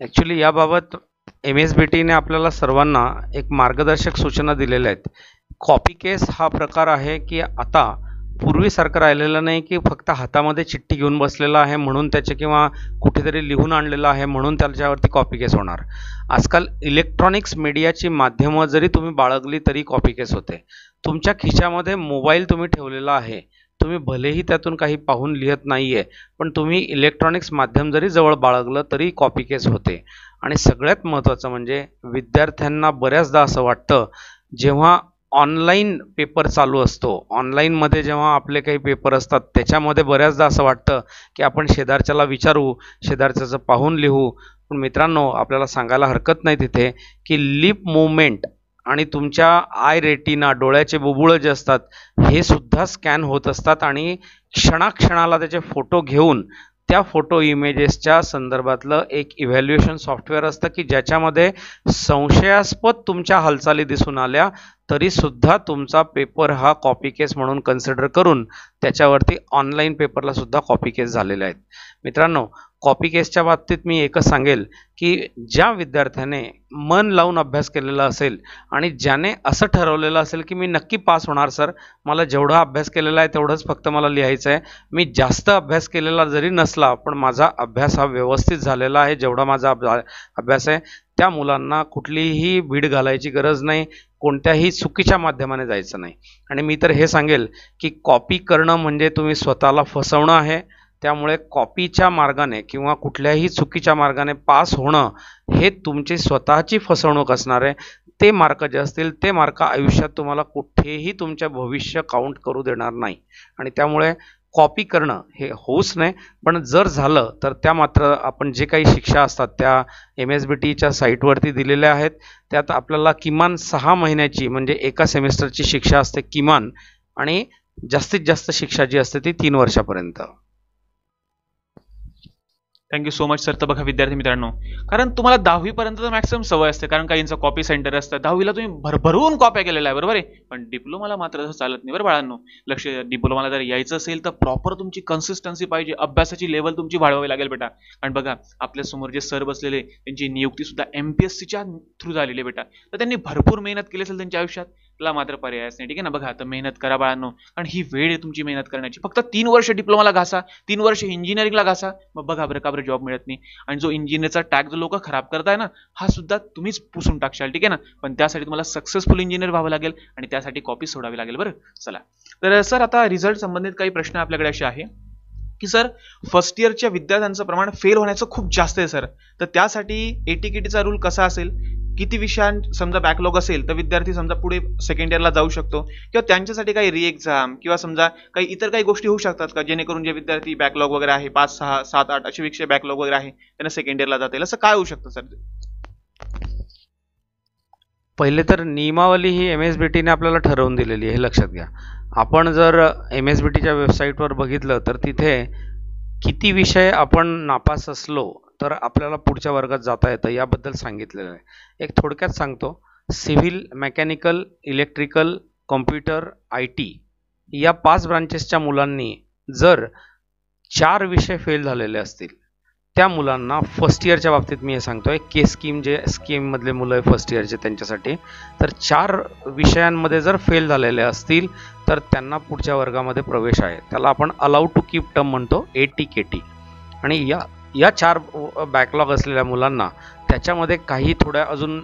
ॲक्च्युली याबाबत MSBTने आपल्याला सर्वांना एक मार्गदर्शक सूचना दिलेल्या आहेत. कॉपी केस हा प्रकार आहे की आता पूर्वीसारखं राहिलेलं नाही की फक्त हातामध्ये चिठ्ठी घेऊन बसलेला आहे म्हणून त्याचे किंवा कुठेतरी लिहून आणलेलं आहे म्हणून त्याच्यावरती कॉपी केस होणार. आजकाल इलेक्ट्रॉनिक्स मीडियाची माध्यमं जरी तुम्ही बाळगली तरी कॉपी केस होते. तुमच्या खिशामध्ये मोबाईल तुम्ही ठेवलेला आहे, तुम्ही भलेही त्यातून काही पाहून लिहत नाहीये, पण तुम्ही इलेक्ट्रॉनिक्स माध्यम जरी जवळ बाळगलं तरी कॉपी केस होते. आणि सगळ्यात महत्त्वाचं म्हणजे विद्यार्थ्यांना बऱ्याचदा असं वाटतं जेव्हा ऑनलाईन पेपर चालू असतो, ऑनलाईनमध्ये जेव्हा आपले काही पेपर असतात त्याच्यामध्ये बऱ्याचदा असं वाटतं की आपण शेजारच्याला विचारू, शेजारच्याचं पाहून लिहू. पण मित्रांनो आपल्याला सांगायला हरकत नाही तिथे की लिप मुवमेंट आणि तुमच्या आय रेटिना डोळ्याचे बुबुळं जे असतात हे सुद्धा स्कॅन होत असतात आणि क्षणाक्षणाला त्याचे फोटो घेऊन त्या फोटो इमेजेसच्या संदर्भातलं एक इव्हॅल्युएशन सॉफ्टवेअर असतं की ज्याच्यामध्ये संशयास्पद तुमच्या हालचाली दिसून आल्या तरीसुद्धा तुमचा पेपर हा कॉपी केस म्हणून कन्सिडर करून त्याच्यावरती ऑनलाईन पेपरला सुद्धा कॉपी केस झालेले आहेत. मित्रांनो, कॉपी केसच्या बाबतीत मी एकच सांगेल की ज्या विद्यार्थ्याने मन लावून अभ्यास केलेला असेल आणि ज्याने असं ठरवलेलं असेल की मी नक्की पास होणार सर, मला जेवढा अभ्यास केलेला आहे तेवढंच फक्त मला लिहायचं आहे, मी जास्त अभ्यास केलेला जरी नसला पण माझा अभ्यास हा व्यवस्थित झालेला आहे, जेवढा माझा अभ्यास आहे, त्या मुलांना कुठलीही भीड घालायची गरज नाही, कोणत्याही चुकीच्या माध्यमाने जायचं नाही. आणि मी तर हे सांगेल की कॉपी करणं म्हणजे तुम्ही स्वतःला फसवणं आहे. त्यामुळे कॉपीच्या मार्गाने किंवा कुठल्याही चुकीच्या मार्गाने पास होणं हे तुमची स्वतःची फसवणूक असणार आहे. ते मार्क जे असतील ते मार्क आयुष्यात तुम्हाला कुठेही तुमच्या भविष्य काउंट करू देणार नाही. आणि त्यामुळे कॉपी करणं हे होऊच नाही. पण जर झालं तर त्या मात्र आपण जे काही शिक्षा असतात त्या MSBTच्या साईटवरती दिलेल्या आहेत. त्यात आपल्याला किमान 6 महिन्याची म्हणजे एका सेमिस्टरची शिक्षा असते किमान, आणि जास्तीत जास्त शिक्षा जी असते ती 3 वर्षापर्यंत. Thank you so much sir. तर बघा विद्यार्थी मित्रांनो, कारण तुम्हाला 10वी पर्यंत तर मॅक्सिमम सवय असते, कारण काहींचं कॉपी सेंटर असतं. 10वीला तुम्ही भरभरून कॉप्या केलेल्या आहे, बरोबर आहे. पण डिप्लोमाला मात्र तसं चालत नाही बरं बाळांनो. लक्ष, डिप्लोमाला जर यायचं असेल तर प्रॉपर तुमची कन्सिस्टन्सी पाहिजे, अभ्यासाची लेवल तुमची वाढवावी लागेल बेटा. कारण बघा आपल्यासमोर जे सर बसलेले त्यांची नियुक्ती सुद्धा MPSCच्या थ्रू झालेली बेटा. तर त्यांनी भरपूर मेहनत केली असेल त्यांच्या आयुष्यात, त्याला मात्र पर्यायच नाही. ठीक आहे ना. बघा तर मेहनत करा बाळांनो, कारण ही वेळ आहे तुमची मेहनत करण्याची. फक्त 3 वर्ष डिप्लोमाला घासा, 3 वर्ष इंजिनिअरिंगला घासा, मग बघा बरं का बरं जॉब मिळत नाही. आणि जो इंजिनिअरचा टॅग जो लोक खराब करताय ना, हा सुद्धा तुम्हीच पुसून टाकशाल. ठीक आहे ना. पण त्यासाठी तुम्हाला सक्सेसफुल इंजिनिअर व्हावं लागेल आणि त्यासाठी कॉपी सोडावी लागेल. बरं चला. तर सर आता रिझल्ट संबंधित काही प्रश्न आपल्याकडे असे आहे की सर फर्स्ट इयरच्या विद्यार्थ्यांचं प्रमाण फेल होण्याचं खूप जास्त आहे सर, तर त्यासाठी ATKTचा रूल कसा असेल, किती विषयां समजा बॅकलॉग असेल तर विद्यार्थी समजा पुढे सेकंड इयरला जाऊ शकतो, किंवा त्यांच्यासाठी काही री एक्झाम किंवा समजा काही इतर काही गोष्टी होऊ शकतात का, जेणेकरून जे विद्यार्थी बॅकलॉग वगैरे आहे 5, 6, 7, 8 असे विषय बॅकलॉग वगैरे आहे त्यांना सेकंड इयरला जाता येईल, असं काय होऊ शकतं सर? पहिले तर नियमावली ही MSBTने आपल्याला ठरवून दिलेली आहे, हे लक्षात घ्या. आपण जर MSBTच्या वेबसाईटवर बघितलं तर तिथे किती विषय आपण नापास असलो तर आपल्याला पुढच्या वर्गात जाता येतं याबद्दल सांगितलेलं आहे. एक थोडक्यात सांगतो. Civil, mechanical, electrical, computer, IT या 5 ब्रांचेसच्या मुलांनी जर 4 विषय फेल झालेले असतील, त्या मुलांना फर्स्ट इयरच्या बाबतीत मी हे सांगतोय, के स्कीम जे स्कीममधले मुलं आहे फर्स्ट इयरचे त्यांच्यासाठी, तर 4 विषयांमध्ये जर फेल झालेले असतील तर त्यांना पुढच्या वर्गामध्ये प्रवेश आहे. त्याला आपण अलाउड टू कीप टर्म म्हणतो, ATKT. आणि या 4 बॅकलॉग असलेल्या मुलांना त्याच्यामध्ये काही थोड्या अजून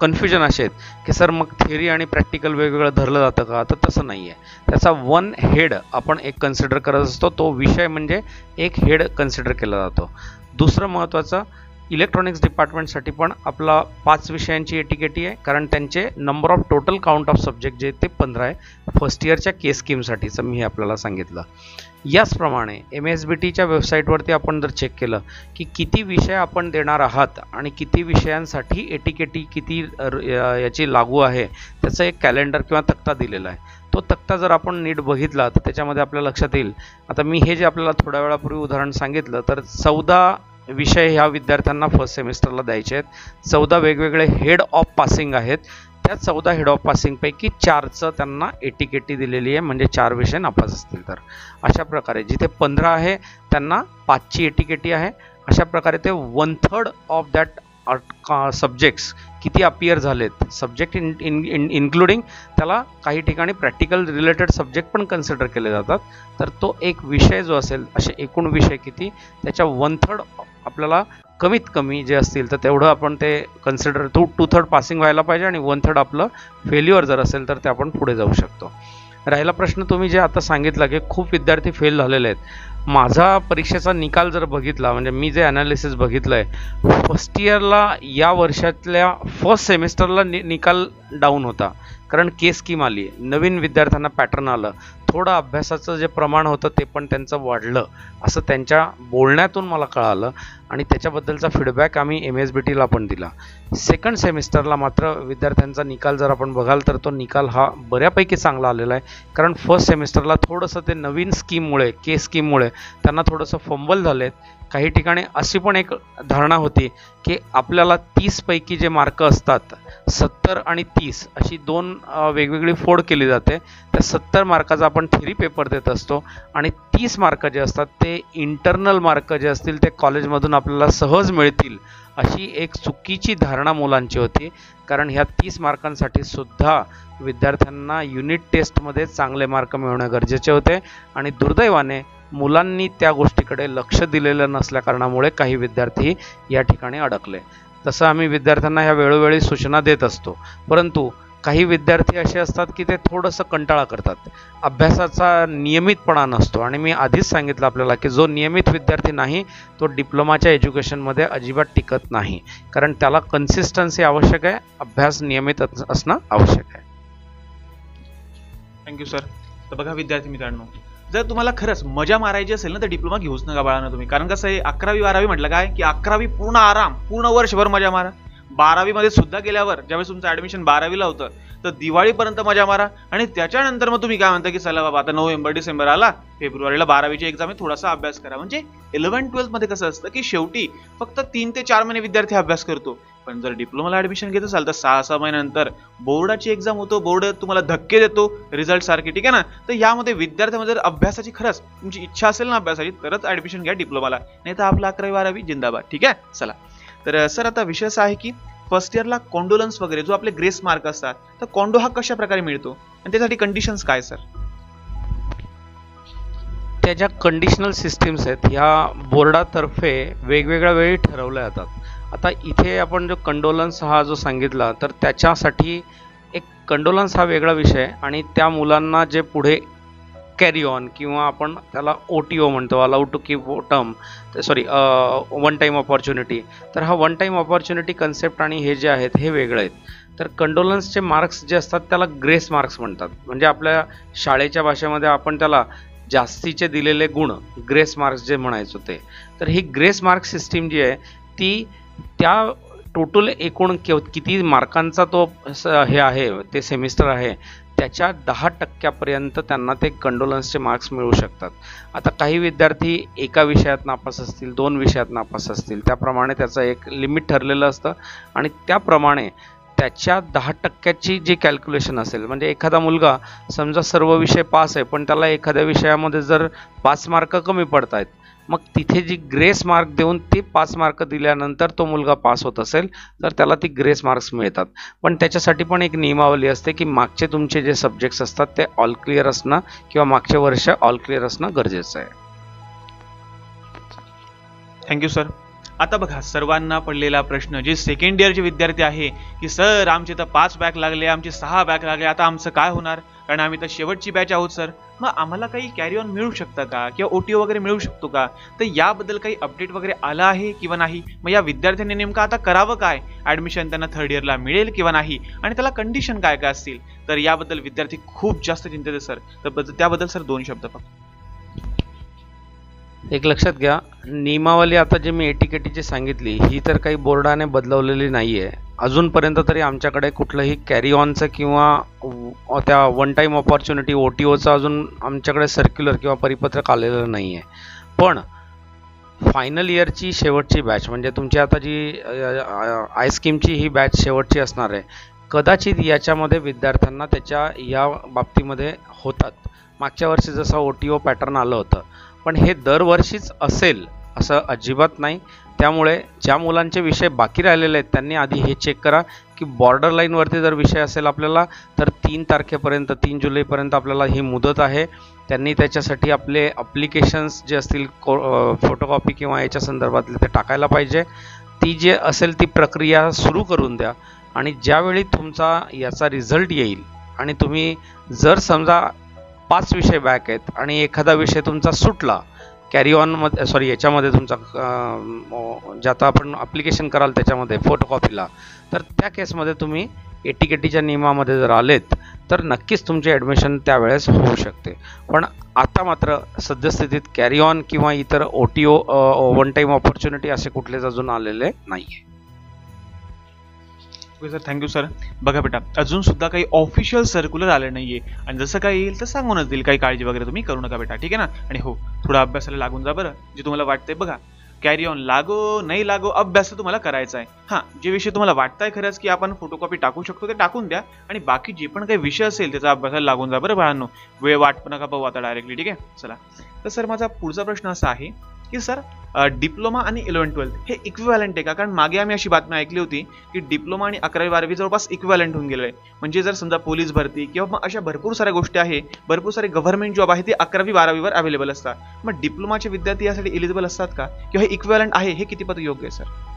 कन्फ्युजन असे आहेत की सर मग थिअरी आणि प्रॅक्टिकल वेगवेगळं धरलं जातं का, तर तसं नाही आहे. त्याचा 1 हेड आपण एक कन्सिडर करत असतो, तो विषय म्हणजे एक हेड कन्सिडर केला जातो. दुसरं महत्त्वाचं, इलेक्ट्रॉनिक्स डिपार्टमेंटसाठी पण आपला 5 विषयांची ATKT आहे, कारण त्यांचे number of total count of subject जे ते 15 आहे फर्स्ट इयरच्या के स्कीमसाठीचं मी हे आपल्याला सांगितलं. याचप्रमाणे MSBTच्या वेबसाईटवरती आपण जर चेक केलं की किती विषय आपण देणार आहात आणि किती विषयांसाठी ATKT किती याची लागू आहे, त्याचं एक कॅलेंडर किंवा तक्ता दिलेला आहे. तो तक्ता जर आपण नीट बघितला तर त्याच्यामध्ये आपल्याला लक्षात येईल. आता मी हे जे आपल्याला थोड्या वेळापूर्वी उदाहरण सांगितलं, तर 14 विषय ह्या विद्यार्थ्यांना फर्स्ट सेमिस्टरला द्यायचे आहेत. 14 वेगवेगळे हेड ऑफ पासिंग आहेत. त्या 14 हेड ऑफ पासिंगपैकी 4चं त्यांना ATKT दिलेली आहे, म्हणजे 4 विषय नापास असतील तर. अशा प्रकारे जिथे 15 आहे त्यांना 5ची ATKT आहे. अशा प्रकारे ते 1/3 ऑफ दॅट सब्जेक्ट्स किती अपियर झालेत, सब्जेक्ट इन्क्लुडिंग त्याला काही ठिकाणी प्रॅक्टिकल रिलेटेड सब्जेक्ट पण कन्सिडर केले जातात. तर तो एक विषय जो असेल, असे एकूण विषय किती, त्याच्या 1/3 आपल्याला कमीत कमी जे असतील तर तेवढं आपण ते कन्सिडर 2/3 पासिंग व्हायला पाहिजे आणि 1/3 आपलं फेल्युअर जर असेल तर ते आपण पुढे जाऊ शकतो. राहिला प्रश्न तुम्ही जे आता सांगितला की खूप विद्यार्थी फेल झालेले आहेत. माझा परीक्षेचा निकाल जर बघितला, म्हणजे मी जे ॲनालिसिस बघितलं आहे, फर्स्ट इयरला या वर्षातल्या फर्स्ट सेमिस्टरला निकाल डाऊन होता, कारण के स्कीम आली, नवीन विद्यार्थ्यांना पॅटर्न आलं. थोडं अभ्यासाचं जे प्रमाण होतं ते पण त्यांचं वाढलं असं त्यांच्या बोलण्यातून मला कळालं आणि त्याच्याबद्दलचा फीडबॅक आम्ही MSBTला पण दिला. सेकंड सेमिस्टरला मात्र विद्यार्थ्यांचा निकाल जर आपण बघाल तर तो निकाल हा बऱ्यापैकी चांगला आलेला आहे. कारण फर्स्ट सेमिस्टरला थोडंसं ते नवीन स्कीममुळे स्कीममुळे त्यांना थोडंसं फंबल झालेत. काही ठिकाणी अशी पण एक धारणा होती की आपल्याला 30 पैकी जे मार्क असतात 70 आणि 30 अशी दोन वेगवेगळी फोड केली जाते. त्या 70 मार्काचा आपण थेरी पेपर देत असतो आणि 30 मार्क जे असतात ते इंटरनल मार्क जे असतील ते कॉलेजमधून आपल्याला सहज मिळतील अशी एक चुकीची धारणा मुलांची होती. कारण ह्या 30 मार्कांसाठी सुद्धा विद्यार्थ्यांना युनिट टेस्टमध्ये चांगले मार्क मिळवणे गरजेचे होते आणि दुर्दैवाने मुलांनी त्या गोष्टीकडे लक्ष दिलेलं नसल्या कारणामुळे काही विद्यार्थी या ठिकाणी अडकले. तसं आम्ही विद्यार्थ्यांना ह्या वेळोवेळी सूचना देत असतो, परंतु काही विद्यार्थी असे असतात की ते थोडंसं कंटाळा करतात, अभ्यासाचा नियमितपणा नसतो. आणि मी आधीच सांगितलं आपल्याला की जो नियमित विद्यार्थी नाही तो डिप्लोमाच्या एज्युकेशनमध्ये अजिबात टिकत नाही, कारण त्याला कन्सिस्टन्सी आवश्यक आहे, अभ्यास नियमित असणं आवश्यक आहे. Thank you sir. तर बघा विद्यार्थी मित्रांनो, जर तुम्हाला खरंच मजा मारायची असेल ना तर डिप्लोमा घेऊच नका बाळांनो तुम्ही. कारण कसं आहे 11वी-12वी म्हटलं काय की 11वी पूर्ण आराम, पूर्ण वर्षभर मजा मारा. 12वी मध्ये सुद्धा गेल्यावर ज्यावेळेस तुमचं ऍडमिशन 12वीला होतं तर दिवाळीपर्यंत मजा मारा आणि त्याच्यानंतर मग तुम्ही काय म्हणता की चला बाबा आता नोव्हेंबर-डिसेंबर आला, फेब्रुवारीला 12वीची एक्झाम आहे, थोडासा अभ्यास करा. म्हणजे 11-12 मध्ये कसं असतं की शेवटी फक्त 3 ते 4 महिने विद्यार्थी अभ्यास करतो. पण जर डिप्लोमाला ऍडमिशन घेत असाल तर 6-6 महिन्यानंतर बोर्डाची एक्झाम होतो, बोर्ड तुम्हाला धक्के देतो रिझल्ट सारखे, ठीक आहे ना. तर यामध्ये विद्यार्थ्यामध्ये जर अभ्यासाची खरंच तुमची इच्छा असेल ना अभ्यासाची तरच ऍडमिशन घ्या डिप्लोमाला, नाही तर आपला 11वी-12वी जिंदाबाद, ठीक आहे. चला तर सर आता विषय असा आहे की फर्स्ट इयरला कॉन्डोलन्स वगैरे जो आपले ग्रेस मार्क असतात तर कॉन्डो हा कशा प्रकारे मिळतो आणि त्यासाठी कंडिशन्स काय सर? त्या ज्या कंडिशनल सिस्टीम्स आहेत ह्या बोर्डातर्फे वेगवेगळ्या वेळी ठरवल्या जातात. आता इथे आपण जो कंडोलन्स हा जो सांगितला तर त्याच्यासाठी एक कंडोलन्स हा वेगळा विषय आणि त्या मुलांना जे पुढे कॅरी ऑन किंवा आपण त्याला OTO म्हणतो, allowed to keep term, one time opportunity. तर हा वन टाईम ऑपॉर्च्युनिटी कन्सेप्ट आणि हे जे आहेत हे वेगळे आहेत. तर कंडोलन्सचे मार्क्स जे असतात त्याला ग्रेस मार्क्स म्हणतात. म्हणजे आपल्या शाळेच्या भाषेमध्ये आपण त्याला जास्तीचे दिलेले गुण ग्रेस मार्क्स जे म्हणायचो ते. तर ही ग्रेस मार्क सिस्टीम जी आहे ती त्या टोटल एकूण किती मार्कांचा तो हे आहे ते सेमिस्टर आहे त्याच्या 10% त्यांना ते कंडोलन्सचे मार्क्स मिळू शकतात. आता काही विद्यार्थी एका विषयात नापास असतील, 2 विषयात नापास असतील, त्याप्रमाणे त्याचं एक लिमिट ठरलेलं असतं आणि त्याप्रमाणे त्याच्या 10%ची जी कॅल्क्युलेशन असेल, म्हणजे एखादा मुलगा समजा सर्व विषय पास आहे पण त्याला एखाद्या विषयामध्ये जर 5 मार्क कमी पडत आहेत, मग तिथे जी ग्रेस मार्क देऊन ते 5 मार्क दिल्यानंतर तो मुलगा पास होत असेल तर त्याला ती ग्रेस मार्क्स मिळतात. पण त्याच्यासाठी पण एक नियमावली असते की मागचे तुमचे जे सब्जेक्ट्स असतात ते ऑल क्लिअर असणं किंवा मागचे वर्ष ऑल क्लिअर असणं गरजेचं आहे. Thank you sir. आता बघा सर्वांना पडलेला प्रश्न, जे सेकंड इयरचे विद्यार्थी आहे की सर आमचे तर 5 बॅक लागले, आमचे 6 बॅक लागले, आता आमचं काय होणार, कारण आम्ही तर शेवटची बॅच आहोत सर, मग आम्हाला काही कॅरी ऑन मिळू शकतं का किंवा OTO वगैरे मिळू शकतो का? तर याबद्दल काही अपडेट वगैरे आलं आहे किंवा नाही? मग या विद्यार्थ्यांनी नेमकं आता करावं काय? ऍडमिशन त्यांना थर्ड इयरला मिळेल किंवा नाही आणि त्याला कंडिशन काय काय असतील? तर याबद्दल विद्यार्थी खूप जास्त चिंतित आहे सर. तर त्याबद्दल सर 2 शब्द फक्त. एक लक्षात घ्या, नियमावली आता जे मी एटीकेटीची सांगितली ही तर काही बोर्डाने बदलवलेली नाही आहे अजूनपर्यंत तरी. आमच्याकडे कुठलंही कॅरी ऑनचं किंवा त्या वन टाईम ऑपॉर्च्युनिटी OTOचं अजून आमच्याकडे सर्क्युलर किंवा परिपत्रक आलेलं नाही आहे. पण फायनल इयरची शेवटची बॅच म्हणजे तुमची आता जी आय स्कीमची ही बॅच शेवटची असणार आहे, कदाचित याच्यामध्ये विद्यार्थ्यांना त्याच्या या बाबतीमध्ये होतात. मागच्या वर्षी जसं OTO पॅटर्न आलं होतं पण हे दरवर्षीच असेल असं अजिबात नाही. त्यामुळे ज्या मुलांचे विषय बाकी राहिलेले आहेत त्यांनी आधी हे चेक करा की बॉर्डर लाईनवरती जर विषय असेल आपल्याला तर 3 तारखेपर्यंत 3 जुलैपर्यंत आपल्याला ही मुदत आहे. त्यांनी त्याच्यासाठी आपले ॲप्लिकेशन्स जे असतील फोटोकॉपी किंवा याच्या संदर्भातले ते टाकायला पाहिजे. ती जे असेल ती प्रक्रिया सुरू करून द्या आणि ज्यावेळी तुमचा याचा रिझल्ट येईल आणि तुम्ही जर समजा 5 विषय बॅक आहेत आणि एखादा विषय तुमचा सुटला कॅरी ऑनमध्ये याच्यामध्ये तुमचा जे आता आपण ॲप्लिकेशन कराल त्याच्यामध्ये फोटोकॉपीला, तर त्या केसमध्ये तुम्ही एटीकेटीच्या नियमामध्ये जर आलेत तर नक्कीच तुमचे ॲडमिशन त्यावेळेस होऊ शकते. पण आता मात्र सद्यस्थितीत कॅरी ऑन किंवा इतर OTO वन टाईम ऑपॉर्च्युनिटी असे कुठलेच अजून आलेले नाही आहे. Okay sir, thank you sir. बघा बेटा, अजून सुद्धा काही ऑफिशियल सर्क्युलर आले नाहीये आणि जसं काही येईल तर सांगूनच देईल. काही काळजी वगैरे तुम्ही करू नका बेटा, ठीक आहे ना. आणि हो, थोडा अभ्यासाला लागून जा बरं. जे तुम्हाला वाटतंय बघा, कॅरी ऑन लागो नाही लागो, अभ्यास तर तुम्हाला करायचा आहे. हां, जे विषय तुम्हाला वाटतंय खरंच की आपण फोटोकॉपी टाकू शकतो ते टाकून द्या आणि बाकी जे पण काही विषय असेल त्याचा अभ्यासाला लागून जा बरं बाळांनो. वेळ वाट नका पाहू आता डायरेक्टली, ठीक आहे. चला, तर सर माझा पुढचा प्रश्न असा आहे की सर डिप्लोमा आणि 11-12 हे इक्विव्हॅलंट आहे का? कारण मागे आम्ही अशी बातमी ऐकली होती की डिप्लोमा आणि 11वी-12वी जवळपास इक्विव्हॅलंट होऊन गेलं आहे. म्हणजे जर समजा पोलीस भरती किंवा मग अशा भरपूर साऱ्या गोष्टी आहे, भरपूर सारे गव्हर्नमेंट जॉब आहे ते 11वी-12वीवर अवेलेबल असतात. मग डिप्लोमाचे विद्यार्थी यासाठी एलिजिबल असतात का किंवा हे इक्विव्हॅलंट आहे हे कितीपत योग्य आहे सर?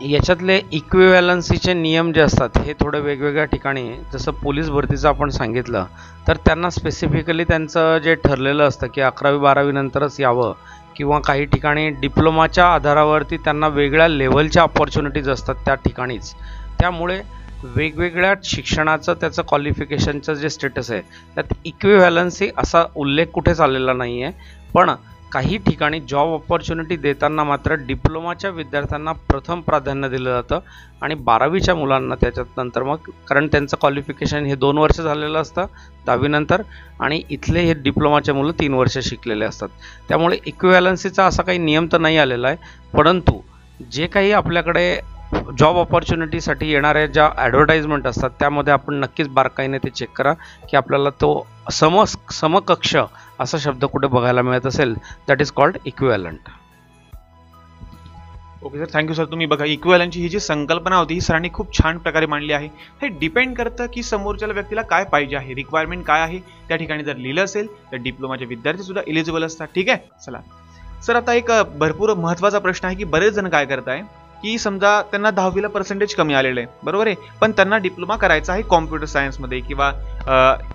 याच्यातले इक्विव्हॅलन्सीचे नियम जे असतात हे थोडे वेगवेगळ्या ठिकाणी, जसं पोलीस भरतीचं आपण सांगितलं तर त्यांना स्पेसिफिकली त्यांचं जे ठरलेलं असतं की 11वी-12वी नंतरच यावं, किंवा काही ठिकाणी डिप्लोमाच्या आधारावरती त्यांना वेगळ्या लेव्हलच्या ऑपॉर्च्युनिटीज असतात त्या ठिकाणीच. त्यामुळे वेगवेगळ्या शिक्षणाचं त्याचं क्वालिफिकेशनचं जे स्टेटस आहे त्यात इक्विव्हॅलन्सी असा उल्लेख कुठेच आलेला नाही आहे. पण काही ठिकाणी जॉब ऑपॉर्च्युनिटी देताना मात्र डिप्लोमाच्या विद्यार्थ्यांना प्रथम प्राधान्य दिलं जातं आणि 12वीच्या मुलांना त्याच्यात नंतर, मग कारण त्यांचं क्वालिफिकेशन हे 2 वर्ष झालेलं असतं 10वी नंतर आणि इथले हे डिप्लोमाचे मुलं 3 वर्ष शिकलेले असतात. त्यामुळे इक्विव्हॅलन्सीचा असा काही नियम तर नाही आलेला आहे. परंतु जे काही आपल्याकडे जॉब ऑपॉर्च्युनिटीसाठी येणाऱ्या ज्या ॲडव्हर्टाइजमेंट असतात त्यामध्ये आपण नक्कीच बारकाईने ते चेक करा की आपल्याला तो समकक्ष असा शब्द कुठे बघायला मिळत असेल, that is called equivalent. Okay sir, thank you sir. तुम्ही बघा, इक्विव्हॅलंटची ही जी संकल्पना होती ही सरांनी खूप छान प्रकारे मांडली आहे. हे डिपेंड करतं की समोरच्या व्यक्तीला काय पाहिजे आहे, रिक्वायरमेंट काय आहे. त्या ठिकाणी जर लिहिलं असेल तर डिप्लोमाचे विद्यार्थी सुद्धा एलिजिबल असतात, ठीक आहे. चला सर, आता एक भरपूर महत्त्वाचा प्रश्न आहे की बरेच जण काय करताय की समजा त्यांना 10वीला पर्सेंटेज कमी आलेलं आहे, बरोबर आहे, पण त्यांना डिप्लोमा करायचा आहे कॉम्प्युटर सायन्समध्ये किंवा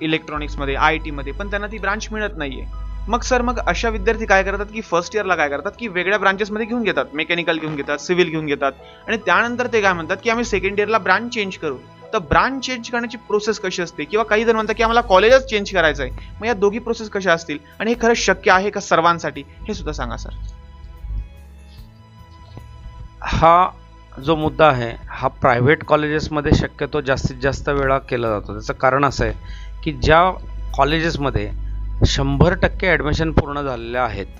इलेक्ट्रॉनिक्समध्ये, IT मध्ये, पण त्यांना ती ब्रांच मिळत नाहीये. मग सर, मग अशा विद्यार्थी काय करतात की फर्स्ट इयरला काय करतात की वेगळ्या ब्रांचेसमध्ये घेऊन घेतात, मेकॅनिकल घेऊन घेतात, सिव्हिल घेऊन घेतात आणि त्यानंतर ते काय म्हणतात की आम्ही सेकंड इयरला ब्रांच चेंज करू. तर ब्रांच चेंज करण्याची प्रोसेस कशी असते, किंवा काही जण म्हणतात की आम्हाला कॉलेजच चेंज करायचं आहे. मग या दोघी प्रोसेस कशा असतील आणि हे खरंच शक्य आहे का सर्वांसाठी, हे सुद्धा सांगा सर. हा जो मुद्दा आहे हा प्रायव्हेट कॉलेजेसमध्ये शक्यतो जास्तीत जास्त वेळा केला जातो. त्याचं कारण असं आहे की ज्या कॉलेजेसमध्ये 100% ॲडमिशन पूर्ण झालेले आहेत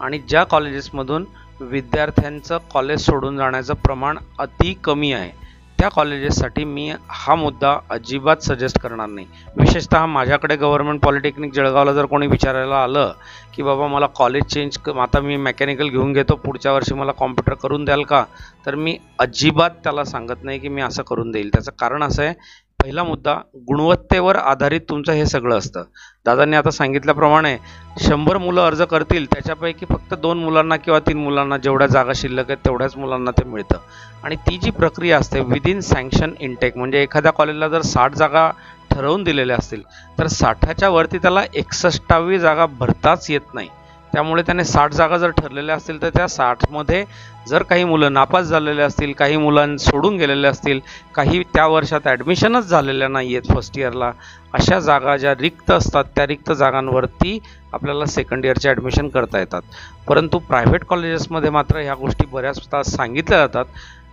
आणि ज्या कॉलेजेसमधून विद्यार्थ्यांचं कॉलेज सोडून जाण्याचं प्रमाण अति कमी आहे, त्या कॉलेजेससाठी मी हा मुद्दा अजिबात सजेस्ट करणार नाही. विशेषतः माझ्याकडे गव्हर्नमेंट पॉलिटेक्निक जळगावला जर कोणी विचारायला आलं की बाबा मला कॉलेज चेंज, आता मी मेकॅनिकल घेऊन घेतो, पुढच्या वर्षी मला कॉम्प्युटर करून द्याल का, तर मी अजिबात त्याला सांगत नाही की मी असं करून देईल. त्याचं कारण असं आहे, पहिला मुद्दा, गुणवत्तेवर आधारित तुमचं हे सगळं असतं. दादांनी आता सांगितल्याप्रमाणे 100 मुलं अर्ज करतील, त्याच्यापैकी फक्त 2 मुलांना किंवा 3 मुलांना जेवढ्या जागा शिल्लक आहेत तेवढ्याच मुलांना ते मिळतं. आणि ती जी प्रक्रिया असते विदिन सँक्शन इनटेक, म्हणजे एखाद्या कॉलेजला जर 60 जागा ठरवून दिलेल्या असतील तर 60च्या वरती त्याला 61वी जागा भरताच येत नाही. त्यामुळे त्याने 60 जागा जर ठरलेल्या असतील तर त्या 60मध्ये जर काही मुलं नापास झालेले असतील, काही मुलं सोडून गेलेले असतील, काही त्या वर्षात ॲडमिशनच झालेल्या नाही आहेत फर्स्ट इयरला, अशा जागा ज्या रिक्त असतात त्या रिक्त जागांवरती आपल्याला सेकंड इयरचे ॲडमिशन करता येतात. परंतु प्रायव्हेट कॉलेजेसमध्ये मात्र ह्या गोष्टी बऱ्याचदा सांगितल्या जातात.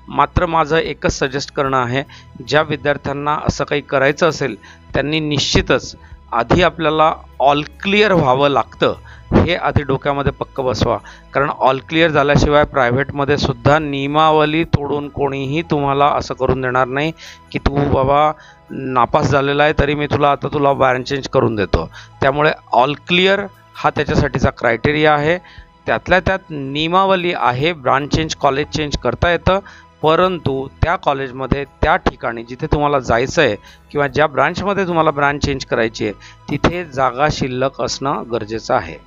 मात्र माझं एकच सजेस्ट करणं आहे, ज्या विद्यार्थ्यांना असं काही करायचं असेल त्यांनी निश्चितच आधी आपल्याला ऑल क्लिअर व्हावं लागतं, हे आधी डोक्यामध्ये पक्क बसवा. कारण ऑल क्लिअर झाल्याशिवाय प्रायव्हेटमध्ये सुद्धा नियमावली तोडून कोणीही तुम्हाला असं करून देणार नाही की तू बाबा नापास झालेला आहे तरी मी तुला ब्रांच चेंज करून देतो. त्यामुळे ऑल क्लिअर हा त्याच्यासाठीचा क्रायटेरिया आहे. त्यातल्या त्यात नियमावली आहे, ब्रांच चेंज, कॉलेज चेंज करता येतं, परंतु त्या कॉलेजमध्ये त्या ठिकाणी जिथे तुम्हाला जायचं आहे किंवा ज्या ब्रांचमध्ये तुम्हाला ब्रांच चेंज करायची आहे तिथे जागा शिल्लक असणं गरजेचं आहे.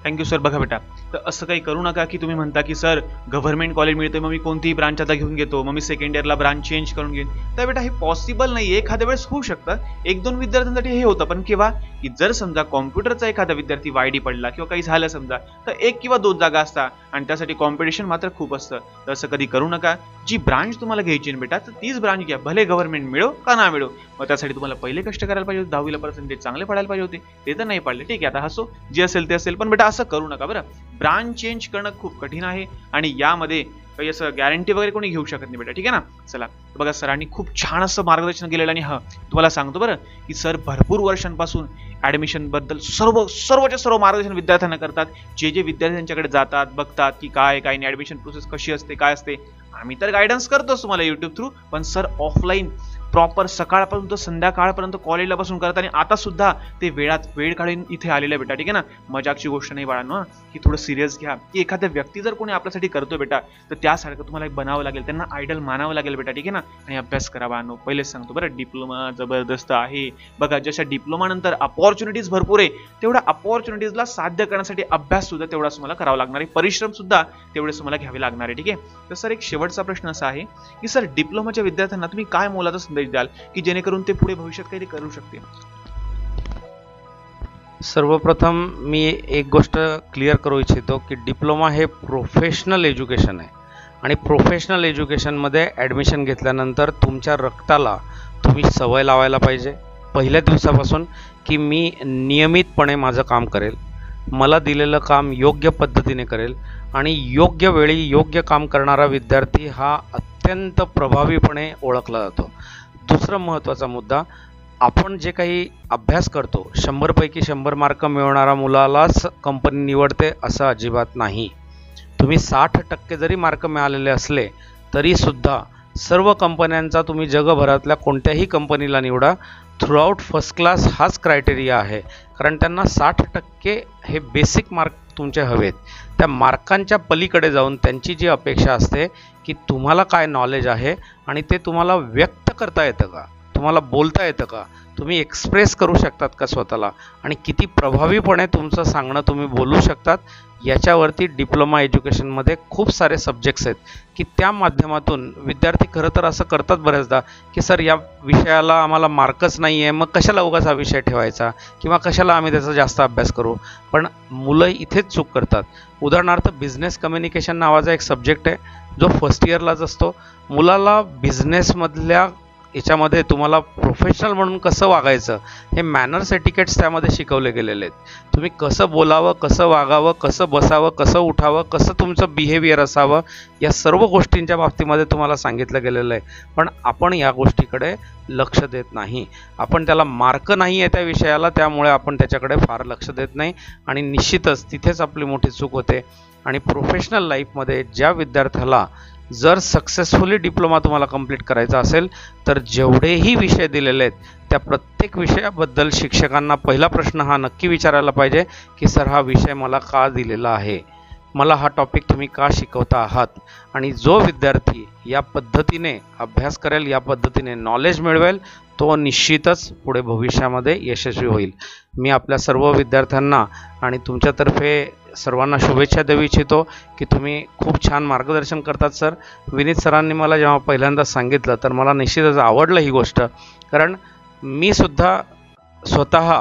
Thank you sir. बघा बेटा, तर असं काही करू नका की तुम्ही म्हणता की सर गव्हर्नमेंट कॉलेज मिळते मग मी कोणतीही ब्रांच आता घेऊन घेतो, मग मी सेकंड इयरला ब्रांच चेंज करून घेईन. तर बेटा हे पॉसिबल नाही. एखाद्या वेळेस होऊ शकतं, 1-2 विद्यार्थ्यांसाठी हे होतं, पण केव्हा की जर समजा कॉम्प्युटरचा एखादा विद्यार्थी वायडी पडला किंवा काही झालं समजा, तर 1 किंवा 2 जागा असतात आणि त्यासाठी कॉम्पिटिशन मात्र खूप असतं. तर असं कधी करू नका. जी ब्रांच तुम्हाला घ्यायची आहे बेटा तर तीच ब्रांच घ्या, भले गव्हर्नमेंट मिळो का ना मिळो. मग त्यासाठी तुम्हाला पहिले कष्ट करायला पाहिजे, 10वीला पर्सेंटेज चांगले पडायला पाहिजे होते, ते तर नाही पडले, ठीक आहे आता हसो, जे असेल ते असेल. पण बेटा असं करू नका बरं. ब्रांच चेंज करणं खूप कठीण आहे आणि यामध्ये काही असं गॅरंटी वगैरे कोणी घेऊ शकत नाही बेटा, ठीक आहे ना. चला बघा, सरांनी खूप छान असं मार्गदर्शन केलेलं आणि तुम्हाला सांगतो बरं की सर भरपूर वर्षांपासून ऍडमिशन बद्दल सर्वच्या सर्व मार्गदर्शन विद्यार्थ्यांना करतात. जे विद्यार्थ्यांच्याकडे जातात, बघतात की काय नाही ऍडमिशन प्रोसेस कशी असते, काय असते. आम्ही तर गायडन्स करतोच तुम्हाला युट्यूब थ्रू, पण सर ऑफलाईन प्रॉपर सकाळपासून तर संध्याकाळपर्यंत कॉलेजला बसून करत आणि आता सुद्धा ते वेळ काढून इथे आलेले बेटा, ठीक आहे ना. मजाकची गोष्ट नाही बाळांनो, की थोडं सिरियस घ्या. की एखाद्या व्यक्ती जर कोणी आपल्यासाठी करतो बेटा तर त्यासारखं तुम्हाला बनावं लागेल, त्यांना आयडल मानावं लागेल बेटा, ठीक आहे ना. आणि अभ्यास करा बाळांनो. पहिलेच सांगतो बरं, डिप्लोमा जबरदस्त आहे. बघा, जशा डिप्लोमा नंतर अपॉर्च्युनिटीज भरपूर आहे, तेवढ्या अपॉर्च्युनिटीजला साध्य करण्यासाठी अभ्यास सुद्धा तेवढाच तुम्हाला करावा लागणार आहे, परिश्रम सुद्धा तेवढेच तुम्हाला घ्यावे लागणार आहे, ठीक आहे. तर सर एक शेवटचा प्रश्न असा आहे की सर डिप्लोमाच्या विद्यार्थ्यांना तुम्ही काय मोलाचा संदेश द्याल की जेणेकरून ते पुढे भविष्यात काही करू शकतील? सर्वप्रथम मी एक गोष्ट क्लिअर करू इच्छितो की डिप्लोमा हे प्रोफेशनल एज्युकेशन आहे आणि प्रोफेशनल एज्युकेशनमध्ये ॲडमिशन घेतल्यानंतर तुमच्या रक्ताला तुम्ही सवय लावायला पाहिजे पहिल्या दिवसापासून की मी नियमितपणे माझं काम करेल, मला दिलेलं काम योग्य पद्धतीने करेल आणि योग्य वेळी योग्य काम करणारा विद्यार्थी हा अत्यंत प्रभावीपणे ओळखला जातो. दुसरा महत्त्वाचा मुद्दा, आपण जे काही अभ्यास करतो 100 पैकी 100 मार्क मिळवणारा मुलालाच कंपनी निवडते असं अजिबात नाही. तुम्ही 60% जरी मार्क मिळालेले असले तरीसुद्धा सर्व कंपन्यांचा तुम्ही जगभरातल्या कोणत्याही कंपनीला निवडा, थ्रूआउट फर्स्ट क्लास हाच क्रायटेरिया आहे. कारण त्यांना 60% हे बेसिक मार्क तुमचे हवेत. त्या मार्कांच्या पलीकडे जाऊन त्यांची जी अपेक्षा असते की तुम्हाला काय नॉलेज आहे आणि ते तुम्हाला व्यक्त करता येतं का, तुम्हाला बोलता येतं का, तुम्ही एक्सप्रेस करू शकतात का स्वतःला आणि किती प्रभावीपणे तुमचं सांगणं तुम्ही बोलू शकतात, याच्यावरती डिप्लोमा एज्युकेशनमध्ये खूप सारे सब्जेक्ट्स आहेत की त्या माध्यमातून विद्यार्थी खरं तर असं करतात बऱ्याचदा की सर या विषयाला आम्हाला मार्कच नाही आहे, मग कशाला उगाच हा विषय ठेवायचा किंवा कशाला आम्ही त्याचा जास्त अभ्यास करू. पण मुलं इथेच चूक करतात. उदाहरणार्थ बिझनेस कम्युनिकेशन नावाचा एक सब्जेक्ट आहे जो फर्स्ट इयरलाच असतो. मुलाला बिझनेसमधल्या याच्यामध्ये तुम्हाला प्रोफेशनल म्हणून कसं वागायचं हे मॅनर्स एटिकेट्स त्यामध्ये शिकवले गेलेले आहेत. तुम्ही कसं बोलावं, कसं वागावं, कसं बसावं, कसं उठावं, कसं तुमचं बिहेवियर असावं, या सर्व गोष्टींच्या बाबतीमध्ये तुम्हाला सांगितलं गेलेलं आहे. पण आपण या गोष्टीकडे लक्ष देत नाही. आपण त्याला मार्क नाही आहे त्या विषयाला, त्यामुळे आपण त्याच्याकडे फार लक्ष देत नाही आणि निश्चितच तिथेच आपली मोठी चूक होते. आणि प्रोफेशनल लाईफमध्ये ज्या विद्यार्थ्याला जर सक्सेसफुली डिप्लोमा तुम्हाला कंप्लीट करायचा असेल तर जेवढेही विषय दिलेले आहेत त्या प्रत्येक विषयाबद्दल शिक्षकांना पहिला प्रश्न हा नक्की विचारायला पाहिजे की सर हा विषय मला का दिलेला आहे, मला हा टॉपिक तुम्ही का शिकवता आहात. आणि जो विद्यार्थी या पद्धतीने अभ्यास करेल, या पद्धतीने नॉलेज मिळवेल, तो निश्चितच पुढे भविष्यामध्ये यशस्वी होईल. मी आपल्या सर्व विद्यार्थ्यांना आणि तुमच्यातर्फे सर्वांना शुभेच्छा देऊ इच्छितो की तुम्ही खूप छान मार्गदर्शन करतात सर. विनीत सरांनी मला जेव्हा पहिल्यांदा सांगितलं तर मला निश्चितच आवडलं ही गोष्ट, कारण मी सुद्धा स्वतः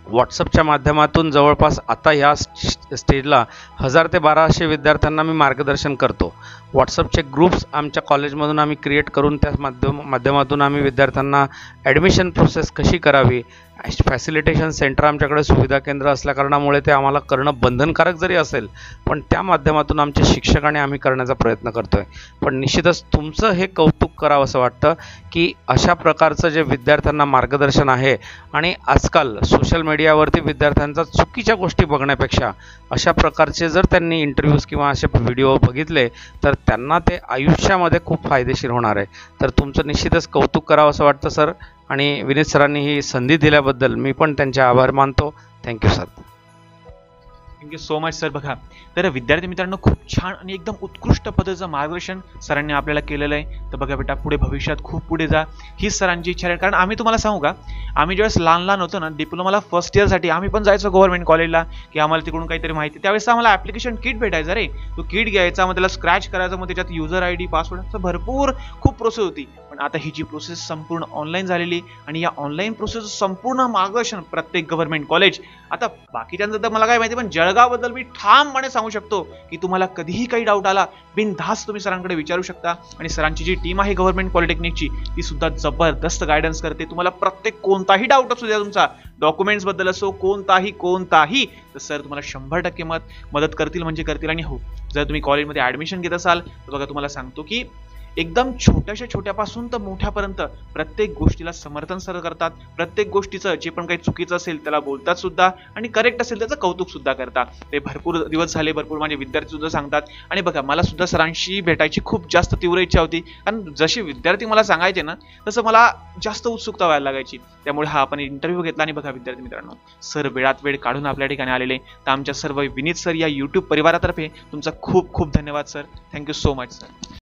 व्हॉट्सअपच्या माध्यमातून जवळपास आता ह्या स्टेजला 1000 ते 1200 विद्यार्थ्यांना मी मार्गदर्शन करतो. व्हॉट्सअपचे ग्रुप्स आमच्या कॉलेजमधून आम्ही क्रिएट करून त्या माध्यमातून आम्ही विद्यार्थ्यांना ॲडमिशन प्रोसेस कशी करावी, फॅसिलिटेशन सेंटर आमच्याकडे सुविधा केंद्र असल्याकारणामुळे ते आम्हाला करणं बंधनकारक जरी असेल पण त्या माध्यमातून आमचे शिक्षक आणि आम्ही करण्याचा प्रयत्न करतो आहे. पण निश्चितच तुमचं हे कौतुक करावं असं वाटतं की अशा प्रकारचं जे विद्यार्थ्यांना मार्गदर्शन आहे आणि आजकाल सोशल मीडियावरती विद्यार्थ्यांचा चुकीच्या गोष्टी बघण्यापेक्षा अशा प्रकारचे जर त्यांनी इंटरव्ह्यूज किंवा असे व्हिडिओ बघितले तर त्यांना ते आयुष्यामध्ये खूप फायदेशीर होणार आहे. तर तुमचं निश्चितच कौतुक करावं असं वाटतं सर. आणि विनीत सरांनी ही संधी दिल्याबद्दल मी पण त्यांचे आभार मानतो. Thank you sir. Thank you so much sir. बघा, तर विद्यार्थी मित्रांनो, खूप छान आणि एकदम उत्कृष्ट पद्धतीचं मार्गदर्शन सरांनी आपल्याला केलेलं आहे. तर बघा बेटा, पुढे भविष्यात खूप पुढे जा, हीच सरांची इच्छा आहे. कारण आम्ही तुम्हाला सांगू का, आम्ही ज्यावेळेस लहान होतो ना, डिप्लोमाला फर्स्ट इयरसाठी आम्ही पण जायचो गव्हर्नमेंट कॉलेजला, की आम्हाला तिकडून काहीतरी माहिती. त्यावेळेस आम्हाला ॲप्लिकेशन किट भेटायचं रे. तो किट घ्यायचा, मग त्याला स्क्रॅच करायचं, मग त्याच्यात युजर ID, पासवर्ड, असं भरपूर खूप प्रोसेस होती. पण आता ही जी प्रोसेस संपूर्ण ऑनलाईन झालेली, आणि या ऑनलाईन प्रोसेस संपूर्ण मार्गदर्शन प्रत्येक गव्हर्नमेंट कॉलेज. आता बाकीच्यांचं तर मला काय माहिती, पण जळगावबद्दल मी ठामपणे सांगू शकतो की तुम्हाला कधीही काही डाऊट आला, बिनधास्त तुम्ही सरांकडे विचारू शकता. आणि सरांची जी टीम आहे गव्हर्नमेंट पॉलिटेक्निकची, ती सुद्धा जबरदस्त गायडन्स करते. तुम्हाला प्रत्येक कोणताही डाऊट असू द्या तुमचा, डॉक्युमेंट्स बद्दल असो, कोणताही, तर सर तुम्हाला 100% मदत करतील म्हणजे करतील. आणि हो, जर तुम्ही कॉलेजमध्ये ऍडमिशन घेत असाल तर बघा, तुम्हाला सांगतो की एकदम छोट्यापासून तर मोठ्यापर्यंत प्रत्येक गोष्टीला समर्थन सर करतात. प्रत्येक गोष्टीचं जे पण काही चुकीचं असेल त्याला बोलतात सुद्धा, आणि करेक्ट असेल त्याचं कौतुक सुद्धा करतात. ते भरपूर दिवस झाले, भरपूर माझे विद्यार्थी सुद्धा सांगतात. आणि बघा, मला सुद्धा सरांशी भेटायची खूप जास्त तीव्र इच्छा होती, कारण जसे विद्यार्थी मला सांगायचे ना, तसं मला जास्त उत्सुकता व्हायला लागायची. त्यामुळे हा आपण इंटरव्ह्यू घेतला. आणि बघा विद्यार्थी मित्रांनो, सर वेळात वेळ काढून आपल्या ठिकाणी आलेले, तर आमच्या सर्व विनीत सर या YouTube परिवारातर्फे तुमचा खूप खूप धन्यवाद sir. Thank you so much sir.